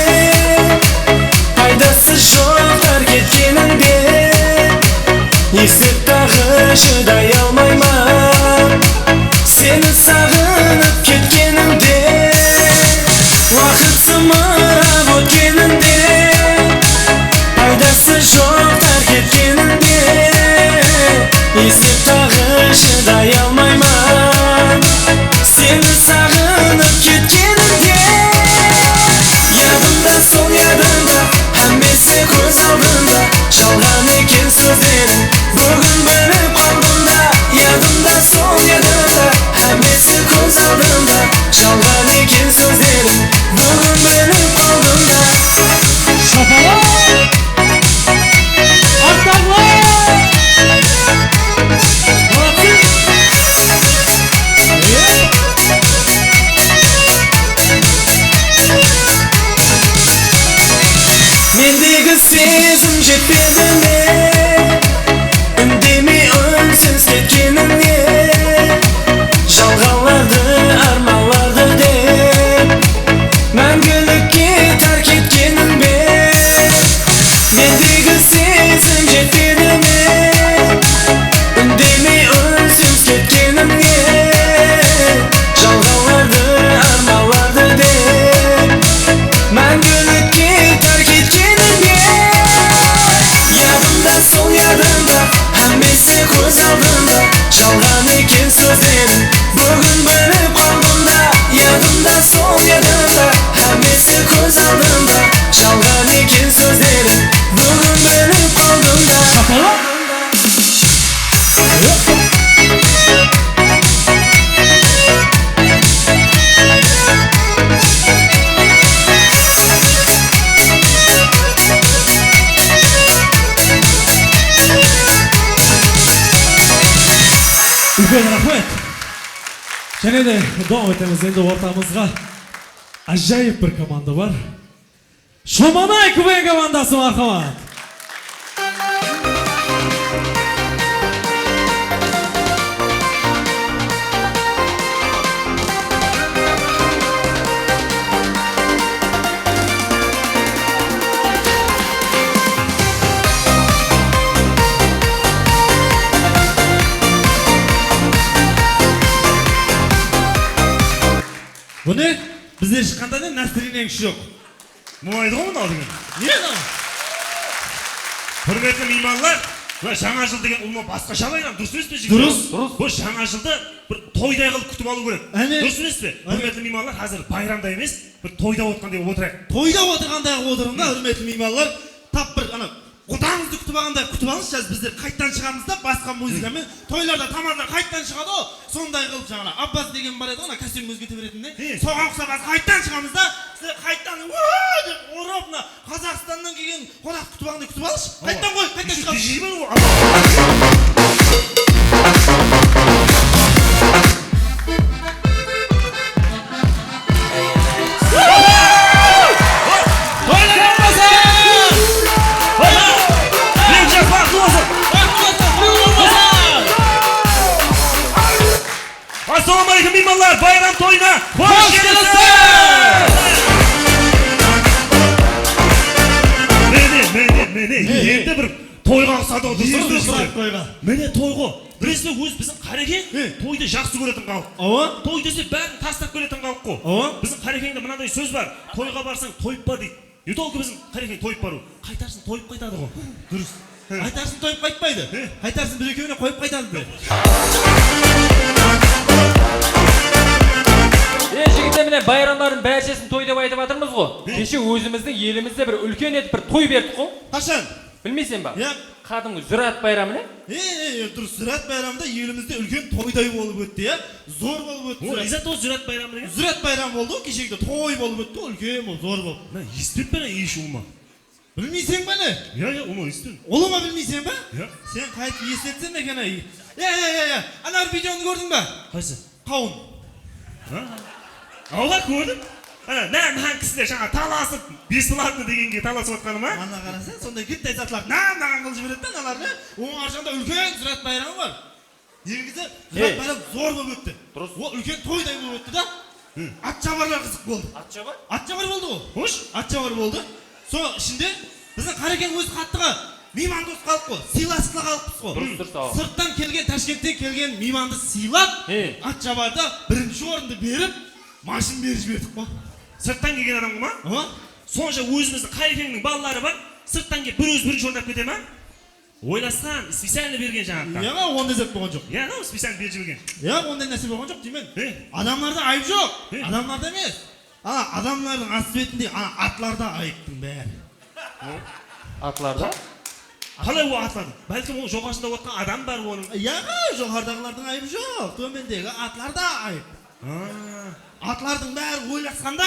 paydasi yo'q tark etganimda, esib tag'i chiday olmayman, seni sog'inib ketganimda. Vaqt zımarab o'tganimda, paydasi yo'q tark etganimda, esib tag'i chiday olmayman, seni sog'inib ketganimda. Yadımda sol yadımda, hammasi ko'z oldimda, chalg'an ekan so'zlaring, bugun bilib qoldimda. Yadımda sol yadımda, hammasi ko'z oldimda, chalg'an ekan so'zlaring, bugun bilib qoldimda. Şapalar! Artlarlar! Mendeki sezim jetmedimi, ündemey unsiz ketganimga, жалғанларды armonlardi deb, mangulikka tark etganimga. Mendeki sezim jetmedimi, ündemey unsiz ketganimga, жалғанларды armonlardi deb, mangulikka tark etganimga. Yadımda sol yadımda, hammasi ko'z oldimda, chalg'an ekan so'zlaring, bugun bilib qoldimda. Yadımda sol yadımda, hammasi ko'z oldimda, chalg'an ekan so'zlaring, bugun bilib qoldimda. Үлкен рахмет. Және де davom etemiz енді ортамызға ажайып бір команда бар. Шоманай КВН командасы мархамат. Bu ne? Bizde şıkkanda ne? Настроение күші жоқ. Мұңайды ғой мынау деген. Не мынау? Құрметті меймандар, жаңа жыл деген ұлма басқаша байлам, дұрыс емес пе жігіт? Дұрыс. Бұл жаңа жылды бір тойдай қылып күтіп алу керек. Әне. Дұрыс емес пе? Құрметті меймандар, қазір байрамда емес, бір тойда отқандай отырайық. Тойда отырғандай отырыңда, үрметті меймандар, тап бір құдаңызды күтіп алғандай күтіп алыңыз, біздер қайттан шығамыз да басқа музыкамен тойларда тамада қайттан шығады ғой, сондай қылып жаңа Аббас деген бар еді ғой, костюм өзгете беретін де, соған ұқсап қайттан шығамыз да, сіздер қайттан деп ұрып Қазақстаннан келген қонақ күтіп алғандай күтіп алыңыз. Қайттан қой, қайттан шығамыз. Assalamualaikum meymanlar, bayram toyuna hoş geldiniz. Mene, endi bir toyga ұқсады ғой. Міне тойға. Біресе өз біздің қарекең тойды жақсы көретін халық. Той десе бәрін тастап келетін халық қой. Біздің қарекеңде мынандай сөз бар. Тойға барсаң тойып ба дейді. Не толку біздің қарекең тойып бару. Қайтарсын тойып қайтады ғой. Дұрыс. Қайтарсын тойып қайтпайды. Қайтарсын бір екеуіне қойып қайтады. Жігіттер міне байрамдардың бәршесін той деп айтып жатырмыз ғой. Кеше өзіміздің елімізде бір үлкен етіп бір той бердік қой. Қашан? Білмейсің ба? Иә. Кәдімгі Зүрат байрамы не? Дұрыс, Зүрат байрамында елімізде үлкен тойдай болып өтті, иә. Зор болып өтті. О, Изат ол Зүрат байрамы деген? Зүрат байрамы болды, кешегіде той болып өтті, үлкен болып, зор болып. Мә, естіп пе еш ұлма? Білмейсің ба не? Иә, ұлма естіп. Ұлыма білмейсің ба? Иә. Сен қайтып естетсен екен ай. Иә. Ана видеоны көрдің ба? Қайсы? Қауын. Ауға көрдім. Нән кісілер жаңа таласып, бесілатыны дегенге таласып отқаны ма? Ана қарасаң, сондай кеттай затылар наған қылып жібереді да аналар не? Оң аржағында үлкен Зүрат байрамы бар. Негізі Зүрат байрамы зор болып өтті. Ол үлкен тойдай болып өтті да. Атшабарлар қызық болды. Атшабар? Атшабар болды ғой. Хош, атшабар болды. Сол ішінде біздің Қарекен өз қаттығы меймандос қалып қой, сыйластық қалыппыз ғой. Сырттан келген, Ташкенттен келген мейманды сыйлап, Атшабарда бірінші орынды беріп, машин беріп жібердік қой. Сырттан келген адам ма? Сонша өзіміздің Қарекеңнің балалары бар, сырттан келіп бір бірінші орындап кете ма? Ойласқан, специально берген жаңақта. Яға, ондай зәп болған жоқ. Яға, специально беріп жіберген. Яға, ондай нәрсе болған жоқ деймін. Адамларда айып жоқ. Адамларда емес. Адамлардың ас бетінде атларда айыптың бәрі. Атларда? Қалай ол атлардың? Бәлкім ол жоғасында отқан адам бар оның. Яға, жоғардағылардың айып жоқ. Төмендегі атларда айып. Атлардың бәрі ойласқанда,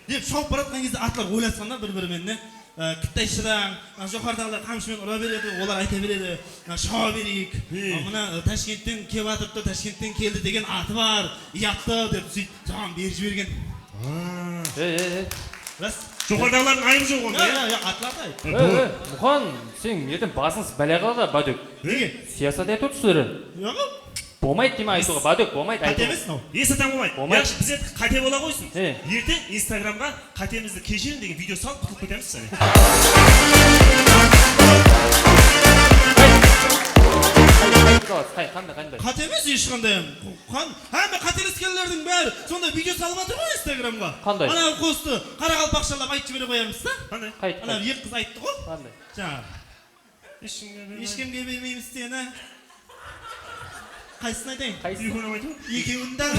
деп шауып баратқан кезде атлар ойласқанда бір-бірімен Кіттай шыдаң, жоғардағылар қамшымен ұра береді, олар айта береді, шауа берейік. Мына Ташкенттен кеп атыпты, Ташкенттен келді деген аты бар, ұятты деп сөйтіп жаған беріп жіберген. Жоғардағылардың айып жоқ онда? Атларда айып. Мұқан, сен ертең басыңыз бәлеға да бәдөк. Неге? Сиясат етіп өтсіздер. Болмайды дейме айтуға, бәдөк болмайды айтуға. Қате емес мынау? Есі там болмайды. Яқшы, біз еді қате бола қойсын. Ертең Инстаграмға қатемізді кешірін деген видео салып құтылып кетеміз сәне. Қате емес ешқандай. Әмі қателескерлердің бәрі сонда видео салып жатыр ғой Инстаграмға. Қандай? Ана қосты қарақалпақшалап айтып жібере қоямыз да? Қандай? Ана екі қыз айтты ғой? Қандай? Жаңағы. Ешкімге бермейміз сені. Қайсысын айтайын? Қайсысын? Екеуін да.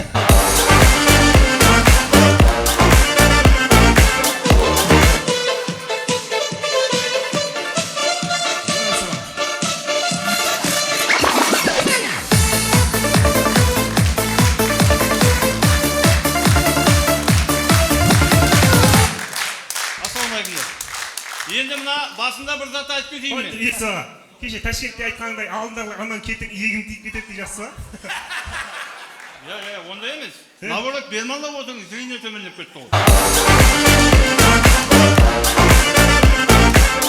Енді мына басында бір зат айтып кетейін мен. Есі аға, кеше Ташкентте айтқандай алдындағы анан кетің егім тиіп кетеді де жақсы ба? Ондай емес. Наоборот, бермалап отырыңыз, зрение төмендеп кетті ғой.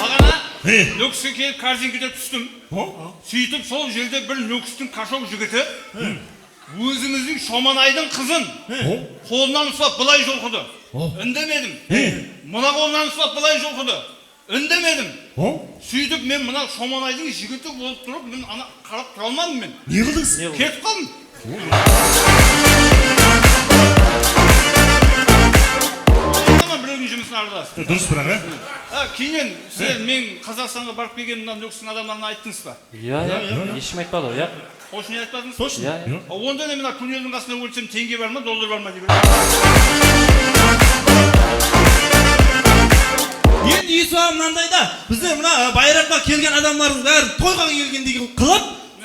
Ағана, нөкіске келіп корзинкеде түстім. Сөйтіп сол жерде бір нөкістің кашок жігіті өзіміздің Шоманайдың қызын қолынан ұстап былай жұлқыды. Үндемедім. Мына қолынан ұстап былай жұлқыды. Үндемедім. Сөйтіп мен мына Шоманайдың жігіті болып тұрып, мен ана қарап тұра алмадым мен. Не қылдыңыз? Кетіп қалдым. Біреудің жұмысын араласты. Дұрыс бірақ, Кейінен сіздер мен Қазақстанға барып келген мына нөкістің адамдарына айттыңыз ба? Ешкім айтпады ғой, Точно айтпадыңыз? Точно. Онда не мына күнелдің қасына өлсем теңге бар ма, доллар бар ма деп. Енді Исуа мынандайда, бізде мына байрамға келген адамлардың бәрін тойға келгендей қылып,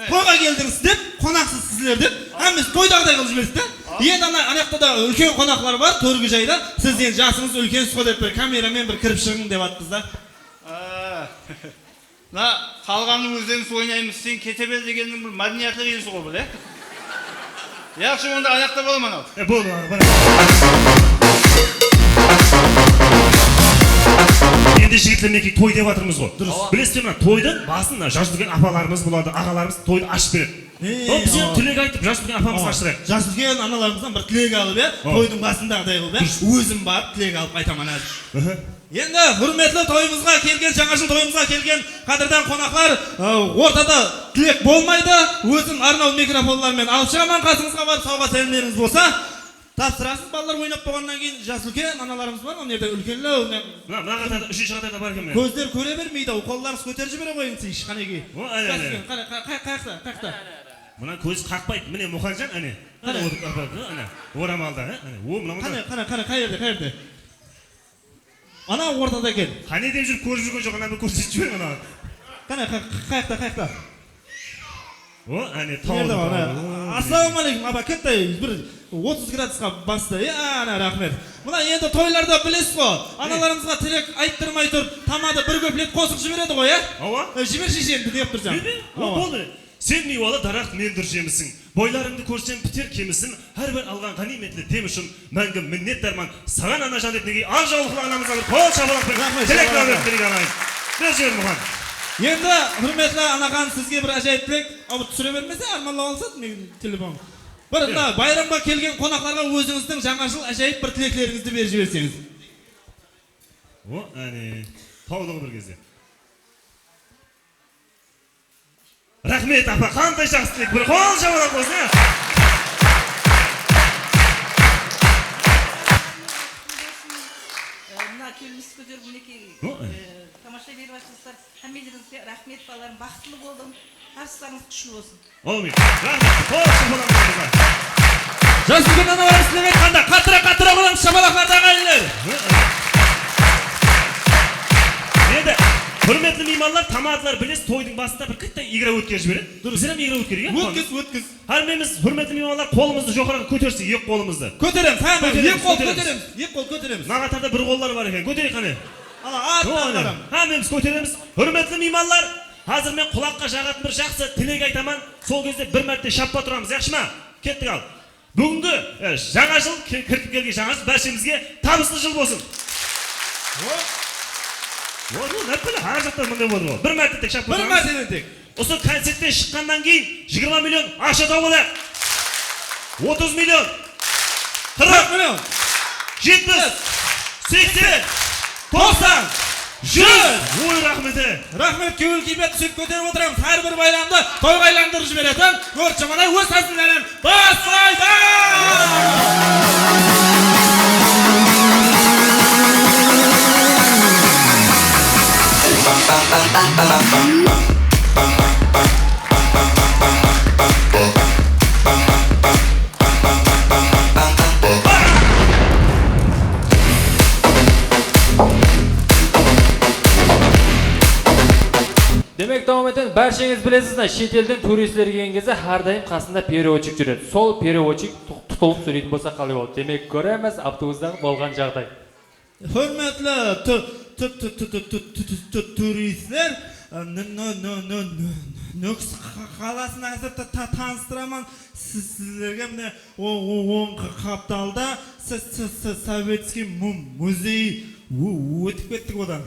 тойға келдіңіз деп, қонақсыз сіздер деп, әміз тойдағыдай қылып жіберді да. Енді анақта да үлкен қонақлар бар, төргі жайда, сізден жасыңыз үлкен сұқы деп бір камерамен бір кіріп шығың деп аттыз да. Мына қалғанның өздеріңіз ойнаймыз, сен кете бер дегеннің бір мәдениеті келесі ғой бұл, Яқшы, онда аяқта болам анау. Болды, енді жігітлермен той деп жатырмыз ғой. Білесіздер ма, тойдың басын жас үлкен апаларымыз болады, ағаларымыз тойды ашып береді. Біз енді тілек айтып, жас үлкен апамызға аштырайық. Жас үлкен аналарымыздан бір тілек алып, тойдың басындағыдай қылып, өзім барып тілек алып қайтамын әзір. Енді құрметлі тойымызға келген, жаңа жыл тойымызға келген қадірдан қонақлар, ортада тілек болмайды, өзім арнау микрофонлармен алып шығамын, қасыңызға барып сауға сәлемдеріңіз болса, тапсырасыз, балалар ойнап болғаннан кейін жас үлкен аналарымыз бар, оны ерде үлкенлеу. Мына қатарда, үшінші қатарда бар кім? Көздер көре бермейді, қолдарыңыз көтеріп жібере қойыңыз ешқанеге. Қаяқта? Mına көз қақпайды. Міне Мұханжан, әне. Әне, орамалда, әне. О, мына. Қане, қайерде? Ана ортада екен. Қане деп жүр, көріп жүрген жоқ, ана бір көрсетіп жібер ана. Қане, қаяқта? О, әне, тауды. Ассалаумағалейкум, аба, кетті бір 30 градусқа басты. Ана, рахмет. Мына енді тойларда білесіз ғой, аналарымызға тілек айттырмай тұр, тамады бір көплет қосып жібереді ғой, ә? Ава? Жіберші жемді деп тұрсам. Болды. Сен мейуалы дарақ мен дұр жемісің. Бойларыңды көрсем бітер кемісің. Әрбір алған ғаниметлі дем үшін мәңгі миннет дарман. Саған ана жан етнеге ан жаулықлы анамызға бір қол шабалақ бір тілек дәулет тілек алайын. Бір жер мұған. Енді, құрметлі анақан, сізге бір ажайып тілек, түсіре бермесе, арманлау алсады менің телефон. Бір байрамға келген қонақтарға өзіңіздің жаңа жыл ажайып бір тілеклеріңізді беріп жіберсеңіз. О, әне, таудығы бір кезде. Рахмет, апа, қандай жақсы тілек, бір қол жабалақ болсын, ә? Мына келміс көтеріп мінекей тамаша беріп ашылсыздар. Әмелеріңізге рахмет, балаларым, бақытлы болдым. Арыстарыңыз күшілі болсын. Олмей, рахмет, қол шабалақ болсын. Жасылген аналар сілеп айтқанда, қатыра болам шабалақларда ғайлер. Енді, құрметлі меймандар, тамадылар білес, тойдың басында бір кітті игра өткер жібереді. Біздер ем игра өткер, е? Өткіз. Әрмеміз, құрметлі меймандар, қолымызды жоғарғы көтерсе, ек қолымызды. Көтереміз, ек қол көтереміз. Нағатарда бір қолдар бар екен, көтерейік қане. Артынан Әрмеміз көтереміз. Құрметлі меймандар, қазір мен құлаққа жағатын бір жақсы тілек айтаман. Сол кезде бір мәрте шаппа тұрамыз, яқшы ма? Кеттік ал. Бүгінгі жаңа жыл, кіртіп келген жаңа жыл, бәршемізге табысты жыл болсын. Нәрпілі, ар жақтар мұндай болды ғой. Бір мәрте тек шаппа тұрамыз. Бір мәрте тек. Осы концерттен шыққаннан кейін 20 миллион ақша тауып алайық. 30 миллион, 40 миллион, 70, 80, 90, 100. Ой, рахметі. Рахмет, көңіл күйбет түсіп көтеріп отырамыз. Әрбір байрамды тойға айландырып жіберетін өрт жаманай өз әзілдерін бастайды. Демек, давам етін, бәршеңіз білесіз, шетелден туристер келген кезде әрдайым қасында переводчик жүреді. Сол переводчик тұтылып сөйлейтін болса қалай болады. Демек, көреміз автобустан болған жағдай. Hürmetli turistler, Nöks қаласын әзір таныстырамын сіздерге міне оң қапталда Советский музей өтіп кеттік одан.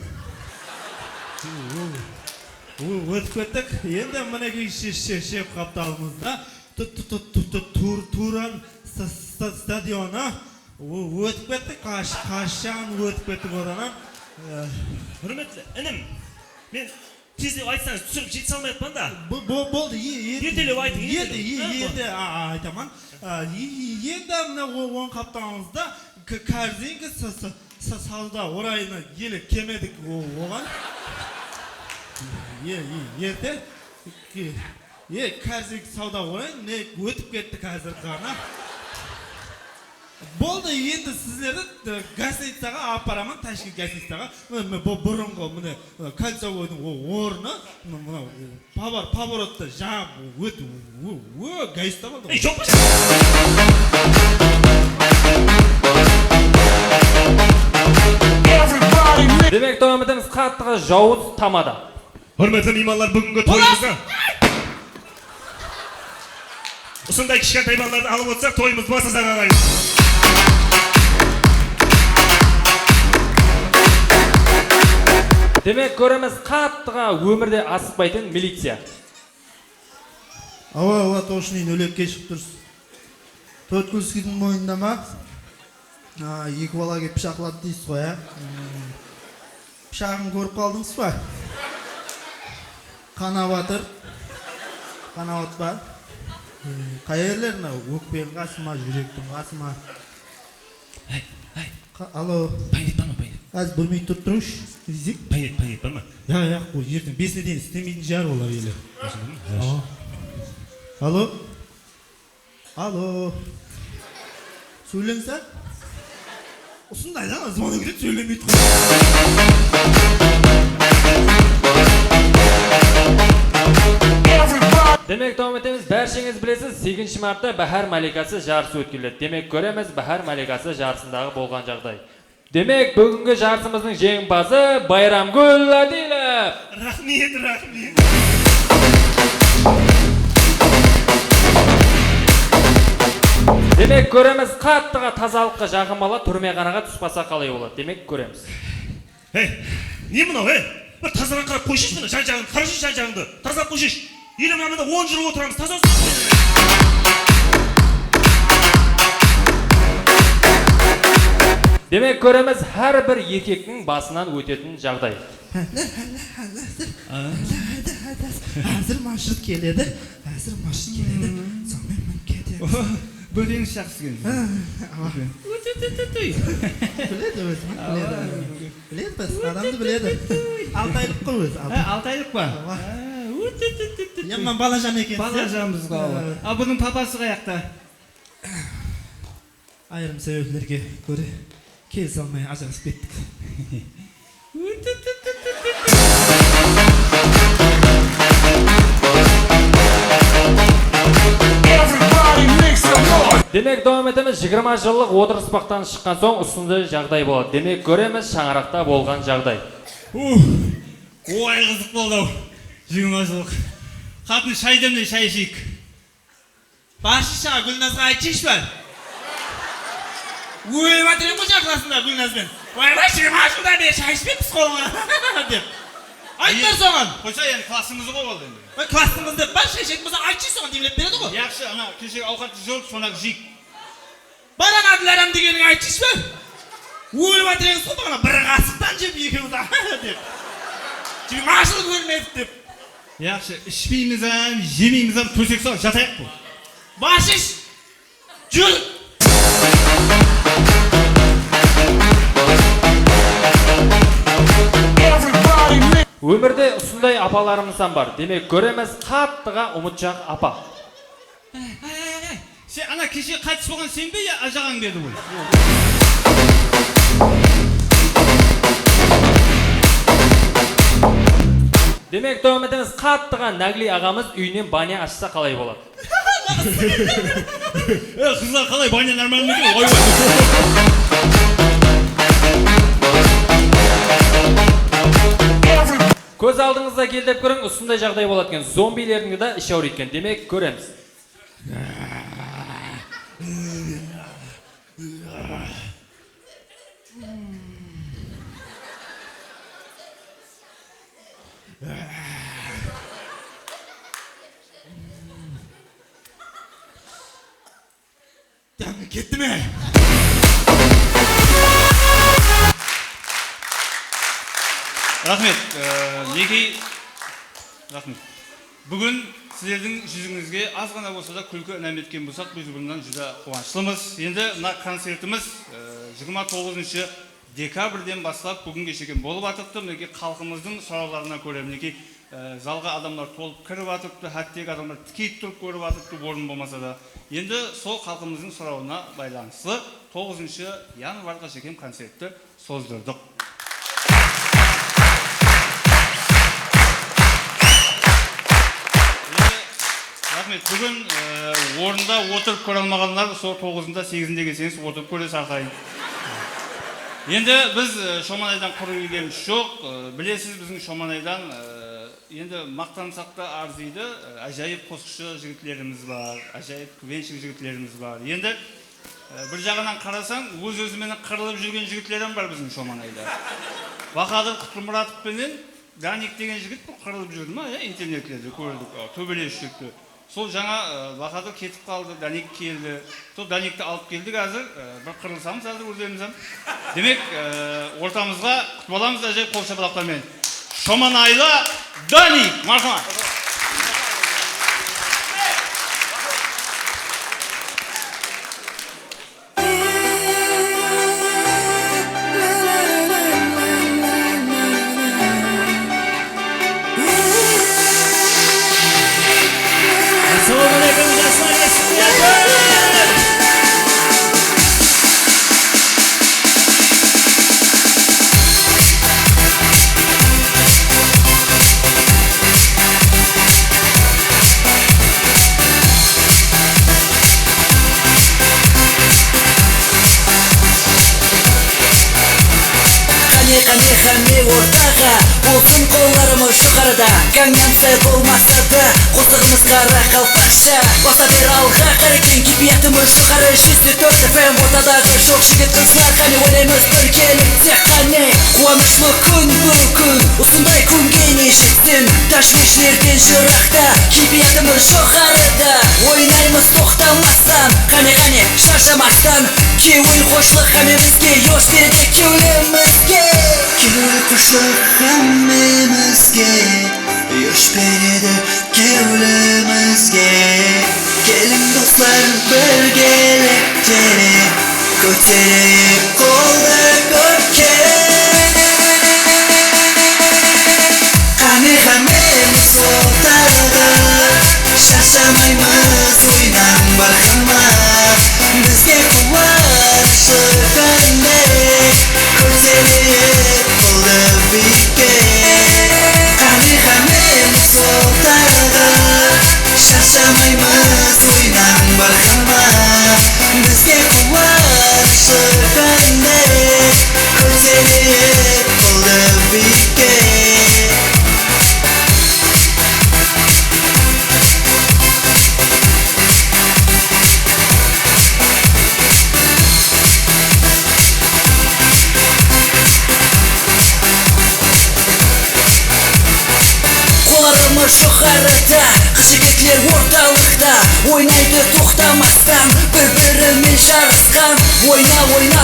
Өтіп кеттік, енді мінекей шеп қапталымызда Туран стадионы өтіп кеттік, қашан өтіп кеттік одан. Құрметлі, інім, мен тездеп айтсаңыз түсіріп жете салмай атпан да. Болды, ертелеп айтың. Енді айтаман. Енді мына оң қапталымызда корзинка сауда орайына елі кемедік оған. Ерте корзинка сауда орайына өтіп кетті қазір ғана. Болды, енді сіздерді гостиницаға апарамын, Ташкент гостиницаға. Бұрынғы міне кольцевойдың орны, поворотта жаңа гостиница болды. Жоқ па? Демек, давам етеміз, қаттығы жауыз тамада. Құрметлі меймандар, бүгінгі тойымызда осындай кішкентай балаларды алып отырсақ, тойымыз басасақ ағайын. Демек, көреміз қаттыға өмірде асықпайтын милиция. Ава, тошынын өлек кешіп тұрсыз. Төткілскінің мойында ма? Екі бала кеп пышақлады дейсіз ғой, пышағын көріп қалдыңыз ба? Қанаватыр. Қанават ба? Қайерлеріне өкпенің қасыма, жүректің қасыма. Алло. Пайнет ба ма, пайнет? Аз бір минут тұрып тұрыңыз. Пайнет ба ма? Бұл жердің 5-не дейін істемейтін жар олар елі. Alo. Alo. Söylensen. Osundaydı ama zamana göre söylemeydi. Demek davom etamiz. Barchangiz bilasiz, 8 martda Bahar Malikasi jarisi o'tkaziladi. Demek ko'ramiz Bahar Malikasi jarisidagi bo'lgan jag'day. Demek bugungi jarisimizning jeng'ibozi Bayramgul Adilov. Rahmet, rahmet. Demek ko'ramiz qattiq tozalikqa yaqin bola turmag'anaga tushpasa qalay bo'ladi. Demek ko'ramiz. Hey, ne bunau, hey? Bir tazadan qarab qo'shish buni, shan-jag'ini, qarashi shan-jag'ini. Tazalab qo'shish. Yili mana 10 yil o'tiramiz, toza. Demek ko'ramiz har bir erkekning bosidan o'tadigan jag'day. Hazır marşrut keledi. Hazır marşrut keledi. Sonra men ketaman. Böleğin şahsı geldi. Biledi o'zi. Biledi bas, adamni biledi. 6 oylik qo'y o'zi. 6 oylik mı? Yaman balajon ekan. Balajonimiz qoldi. A bunun papası qayaqda? Ayrim sebeplerge ko'ra kelsa olmay ajrashib ketdik. Demek davom etamiz. 20 yillik o'tirishbaqdan chiqqan so'ng ustida jag'day bo'ladi. Demek ko'ramiz Shang'araqda bo'lgan jag'day. Oy qiziq bo'ldi. 20 yillik. Qatni shay demday shay ishik. Başışa Gülnaz'a aytish var. Voy, vatırım kucaklasınlar Gülnaz'dan. Vay başım aşkıda bir şaşmış psikologuna dep. Aytlar soğan. Qo'sha yani klassimizni qo'yoldi endi. Ve klassımızda baş şaşetmasa aytish soğan demlep beredi go. Yaxshi, ana kechagi ovqatni zo'r so'naq jik. Baranadilaram degening aytish var. Voy, vatırım so'tagina bir qasıqdan jeb yekimiz dep. Çünkü maşılı görmedi dep. Yaxshi, ishmaymiz ham, yemaymiz ham, to'shak sol jatayaq bu. Başış. Jul. Өмірде ұсындай апаларымыз ham бар. Demek ko'ramiz qattiqa umutchaq apa. Sen ana kechga qaytib bo'lgan senmi yo ajag'ang dedi bu? Demek davom etamiz. Qattiqa Nagli agamiz uyini banya açsa qalay bo'ladi. Qizlar qalay banya normalmiki? Voy voy. Ko'z oldingizda kelib ko'ring, ustida jag'day bo'ladi ekan. Zombilarning da ishi bor ekan. Demek ko'ramiz. Tamam, gitti mi? Rahmet, neki rahmet. Bugün sizlerдің жүзіңізге аз ғана болса да күлкі інәм еткен болсақ, біз бұндан жүзі қуаныштымыз. Енді мына концертіміз 29 декабрьден бастап бүгінге шейін болып атыпты. Мінекей халқымыздың сұрауларына көре, мінекей залға адамдар толып кіріп атыпты, хаттегі адамдар тікей тұрып көріп атыпты, орын болмаса да. Енді сол халқымыздың сұрауына байланысты 9 январьға шейін концертті создырдық. Рахмет, бүгін орында отырып көре алмағандар сол 9-ында 8-інде келсеңіз отырып көресіз арқайын. Енді біз Шоманайдан құр келгеніміз жоқ. Білесіз, біздің Шоманайдан енді мақтансақ та арзиды, ажайып қосқышы жігітлеріміз бар, ажайып күвеншік жігітлеріміз бар. Енді бір жағынан қарасаң, өз-өзімен қырылып жүрген жігітлерім бар біздің Шоманайда. Бақадыр Құтылмұратов пенен Даник деген жігіт қырылып жүрді ма, интернетлерде көрдік, төбелес жүрді. Сол жаңа Бақадыр кетіп қалды, Даник келді. Сол Даникті алып келдік әзір, бір қырылсамыз әзір өздеріміз. Демек, ортамызға күтіп аламыз әжей қол шапалақтармен. Шоманайлы Даник, мархамат. Assalomu Qani hamma o'rtaga Bo'lsin qo'llarimiz yuqorida Gangnam Style bo'lmasa da Qo'zig'imiz qara qalpaqcha Bosa ber alg'a qaraking Kipiyatimiz yuqori 104 FM o'rtadagi sho'x yigit qizlar Qani o'ynaymiz birgalikda qani Quvonchli kun bu kun Ustunday kunga neshitsin Tashvishlardan jiroqda Kipiyatimiz yuqorida O'ynaymiz to'xtamasdan Qani shoshmasdan Ki o'yin qo'shliq hammamizga yosh berdi ko'limizga Kul qo'shliq hammamizga yosh berdi ko'limizga Keling do'stlar birgalikda ko'tarib qo'lda ko'kka Qani hammamiz o'rtaga Shashamaymiz o'ynang barhammat Bizga quvvat qanday ko'tarib qo'lda bitta Qani hammamiz o'rtaga Shashamaymiz o'ynang barhammat Bizga quvvat qanday ko'tarib qo'lda bitta Qo'llarimiz yuqorida Qizigitlar o'rtalikda O'ynaydi to'xtamasdan Bir-birimin sharqsqan O'yna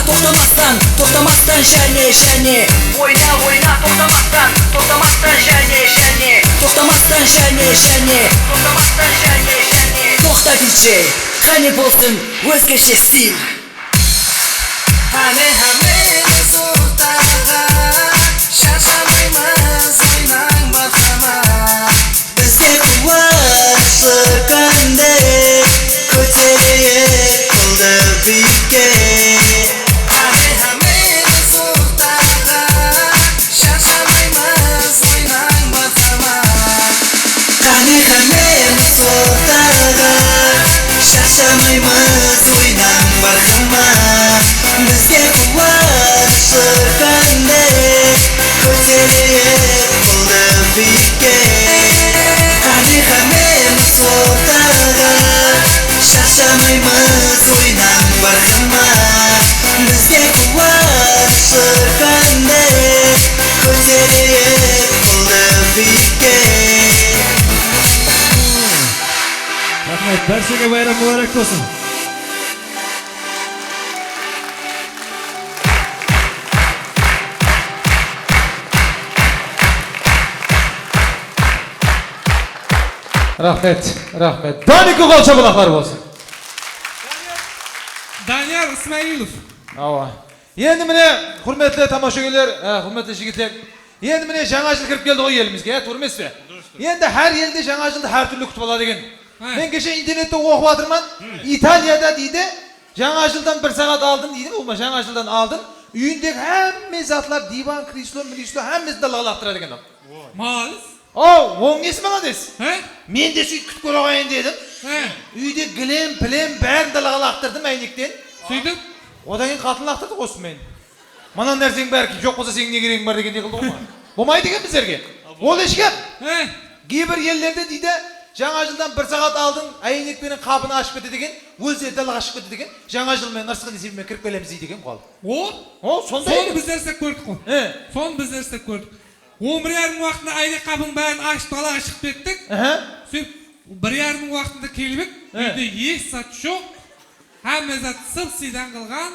to'xtamasdan To'xtamasdan shani O'yna to'xtamasdan To'xtamasdan shani To'xtamasdan shani To'xtamasdan shani To'xta DJ Qani bo'lsin o'zgacha stil Qani hammamiz o'rtaga Shashamaymiz o'ynang barhammat Bizga quvvat qanday ko'tarib qo'lda bitta Qani hammamiz o'rtaga Shashamaymiz o'ynang barhammat Qani hammamiz o'rtaga Shashamaymiz o'ynang barhammat Bizga quvvat qanday ko'tarib qo'lda bitta Qani hammamiz o'rtaga Shashamaymiz o'ynang barhammat Bizga quvvat qanday ko'tarib qo'lda bitta Rahmat, barchaga bayram muborak bo'lsin. Rahmet. Daniko qo'lcha buloqlar bo'lsin. Daniel Ismailov. Ava. Endi mana hurmatli tomoshabinlar, hurmatli yigitlar, endi mana yangi yil kirib keldi elimizga, to'g'rimi? Endi har yilda yangi yilda har turli kutib oladi ekan. Men kecha internetda o'qib o'tirman. Italiyada deydi, yangi yildan 1 soat oldin deydi, u yangi yildan oldin uyindagi hamma zatlar divan, kreslo, hammasi dalg'alaqtiradi ekan. Ma'lum. O'ngisi mana des. Men de suyt kutib ko'ra qo'yayin dedim. Uyda gilim, pilim bari dalg'alaqtirdim aynikdan. Suydim. Odan keyin qatlaqtirdi qo'sib men. Mana narsang bari yo'q bo'lsa sening ne keraging bor degandek qildi-ku. Bo'lmaydi ekan bizlarga. O'l ishga. Кейбір yerlarda deydi, жаңа жылдан 1 soat oldin aynikning qapini ochib ketdi degan, o'zi dalg'a chiqib ketdi degan. Жаңа жыл men narsa qilib kirib kelamiz degan qol. Sonda bizlar istep ko'rdik-ku. Son bizlar istep ko'rdik. 11:30 vaqtida ayni qabın bärini açıp dalaga chiqib ketdik. Söp 1:30 vaqtida kelibik. Uyda yeş sat yo'q. Hamma zat sirsidan qilgan,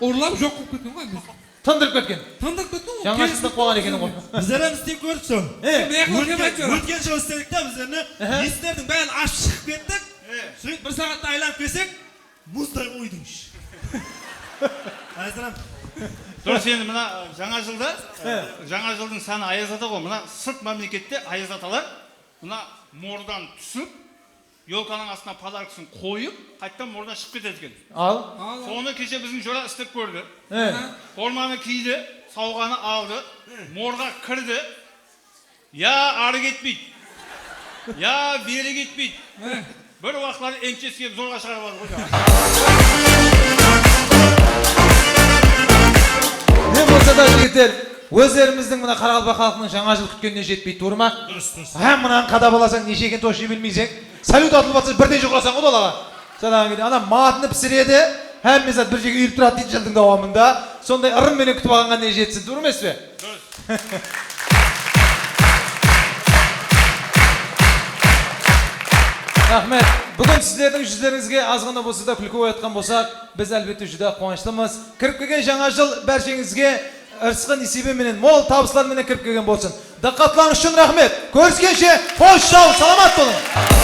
o'rlab yo'q qilib ketgan biz. Tındırıp ketken. Tındırıp ketken. Жаңа жылда qo'ygan ekan qo'y. Bizlar ham istep ko'rdik so'ng. O'tgan show istedik-da bizlarni. Eslerning bärini ochib chiqib ketdik. So'ng 1 soatda aylanib kelsak, muzday o'ydik. Ayzram. Дұрыс енді мына жаңа жылда, жаңа жылдың саны аяз ата ғой, мына сырт мемлекетте аяз аталар, мына мордан түсіп, елканың астына подаркасын қойып, қайттан мордан шығып кетеді екен. Соны кеше біздің жора істеп көрді. Форманы киді, сауғаны алды, морға кірді. Я ары кетпейді, я бері кетпейді. Бір уақытлары емчес келіп зорға шығарып алды ғой. Ne bolsa da yigitler, Өзлеріміздің мына Қарақалпақ халқының жаңа жыл күткеніне жетпейді, тура ма? Һәм мынаны қадап аласаң, неше екен тоши білмейсің. Салют атылып атса бірдей жұқырасаң ғой далаға. Содан кейін ана матыны пісіреді, һәм mesela бір жерге үйіліп тұрады дейді жылдың давамында. Сондай ырымменен күтіп алғанға не жетсін, тура емес пе? Рахмет. Бүгін сіздердің жүздеріңізге аз ғана болса да күлкі оятқан болсақ, біз әлбетте жүдә қуаныштымыз. Кіріп келген жаңа жыл бәршеңізге ырысқы несібе менен, мол табыстар менен кіріп келген болсын. Даққатларыңыз үшін рахмет. Көріскенше, қош сау, саламат болың.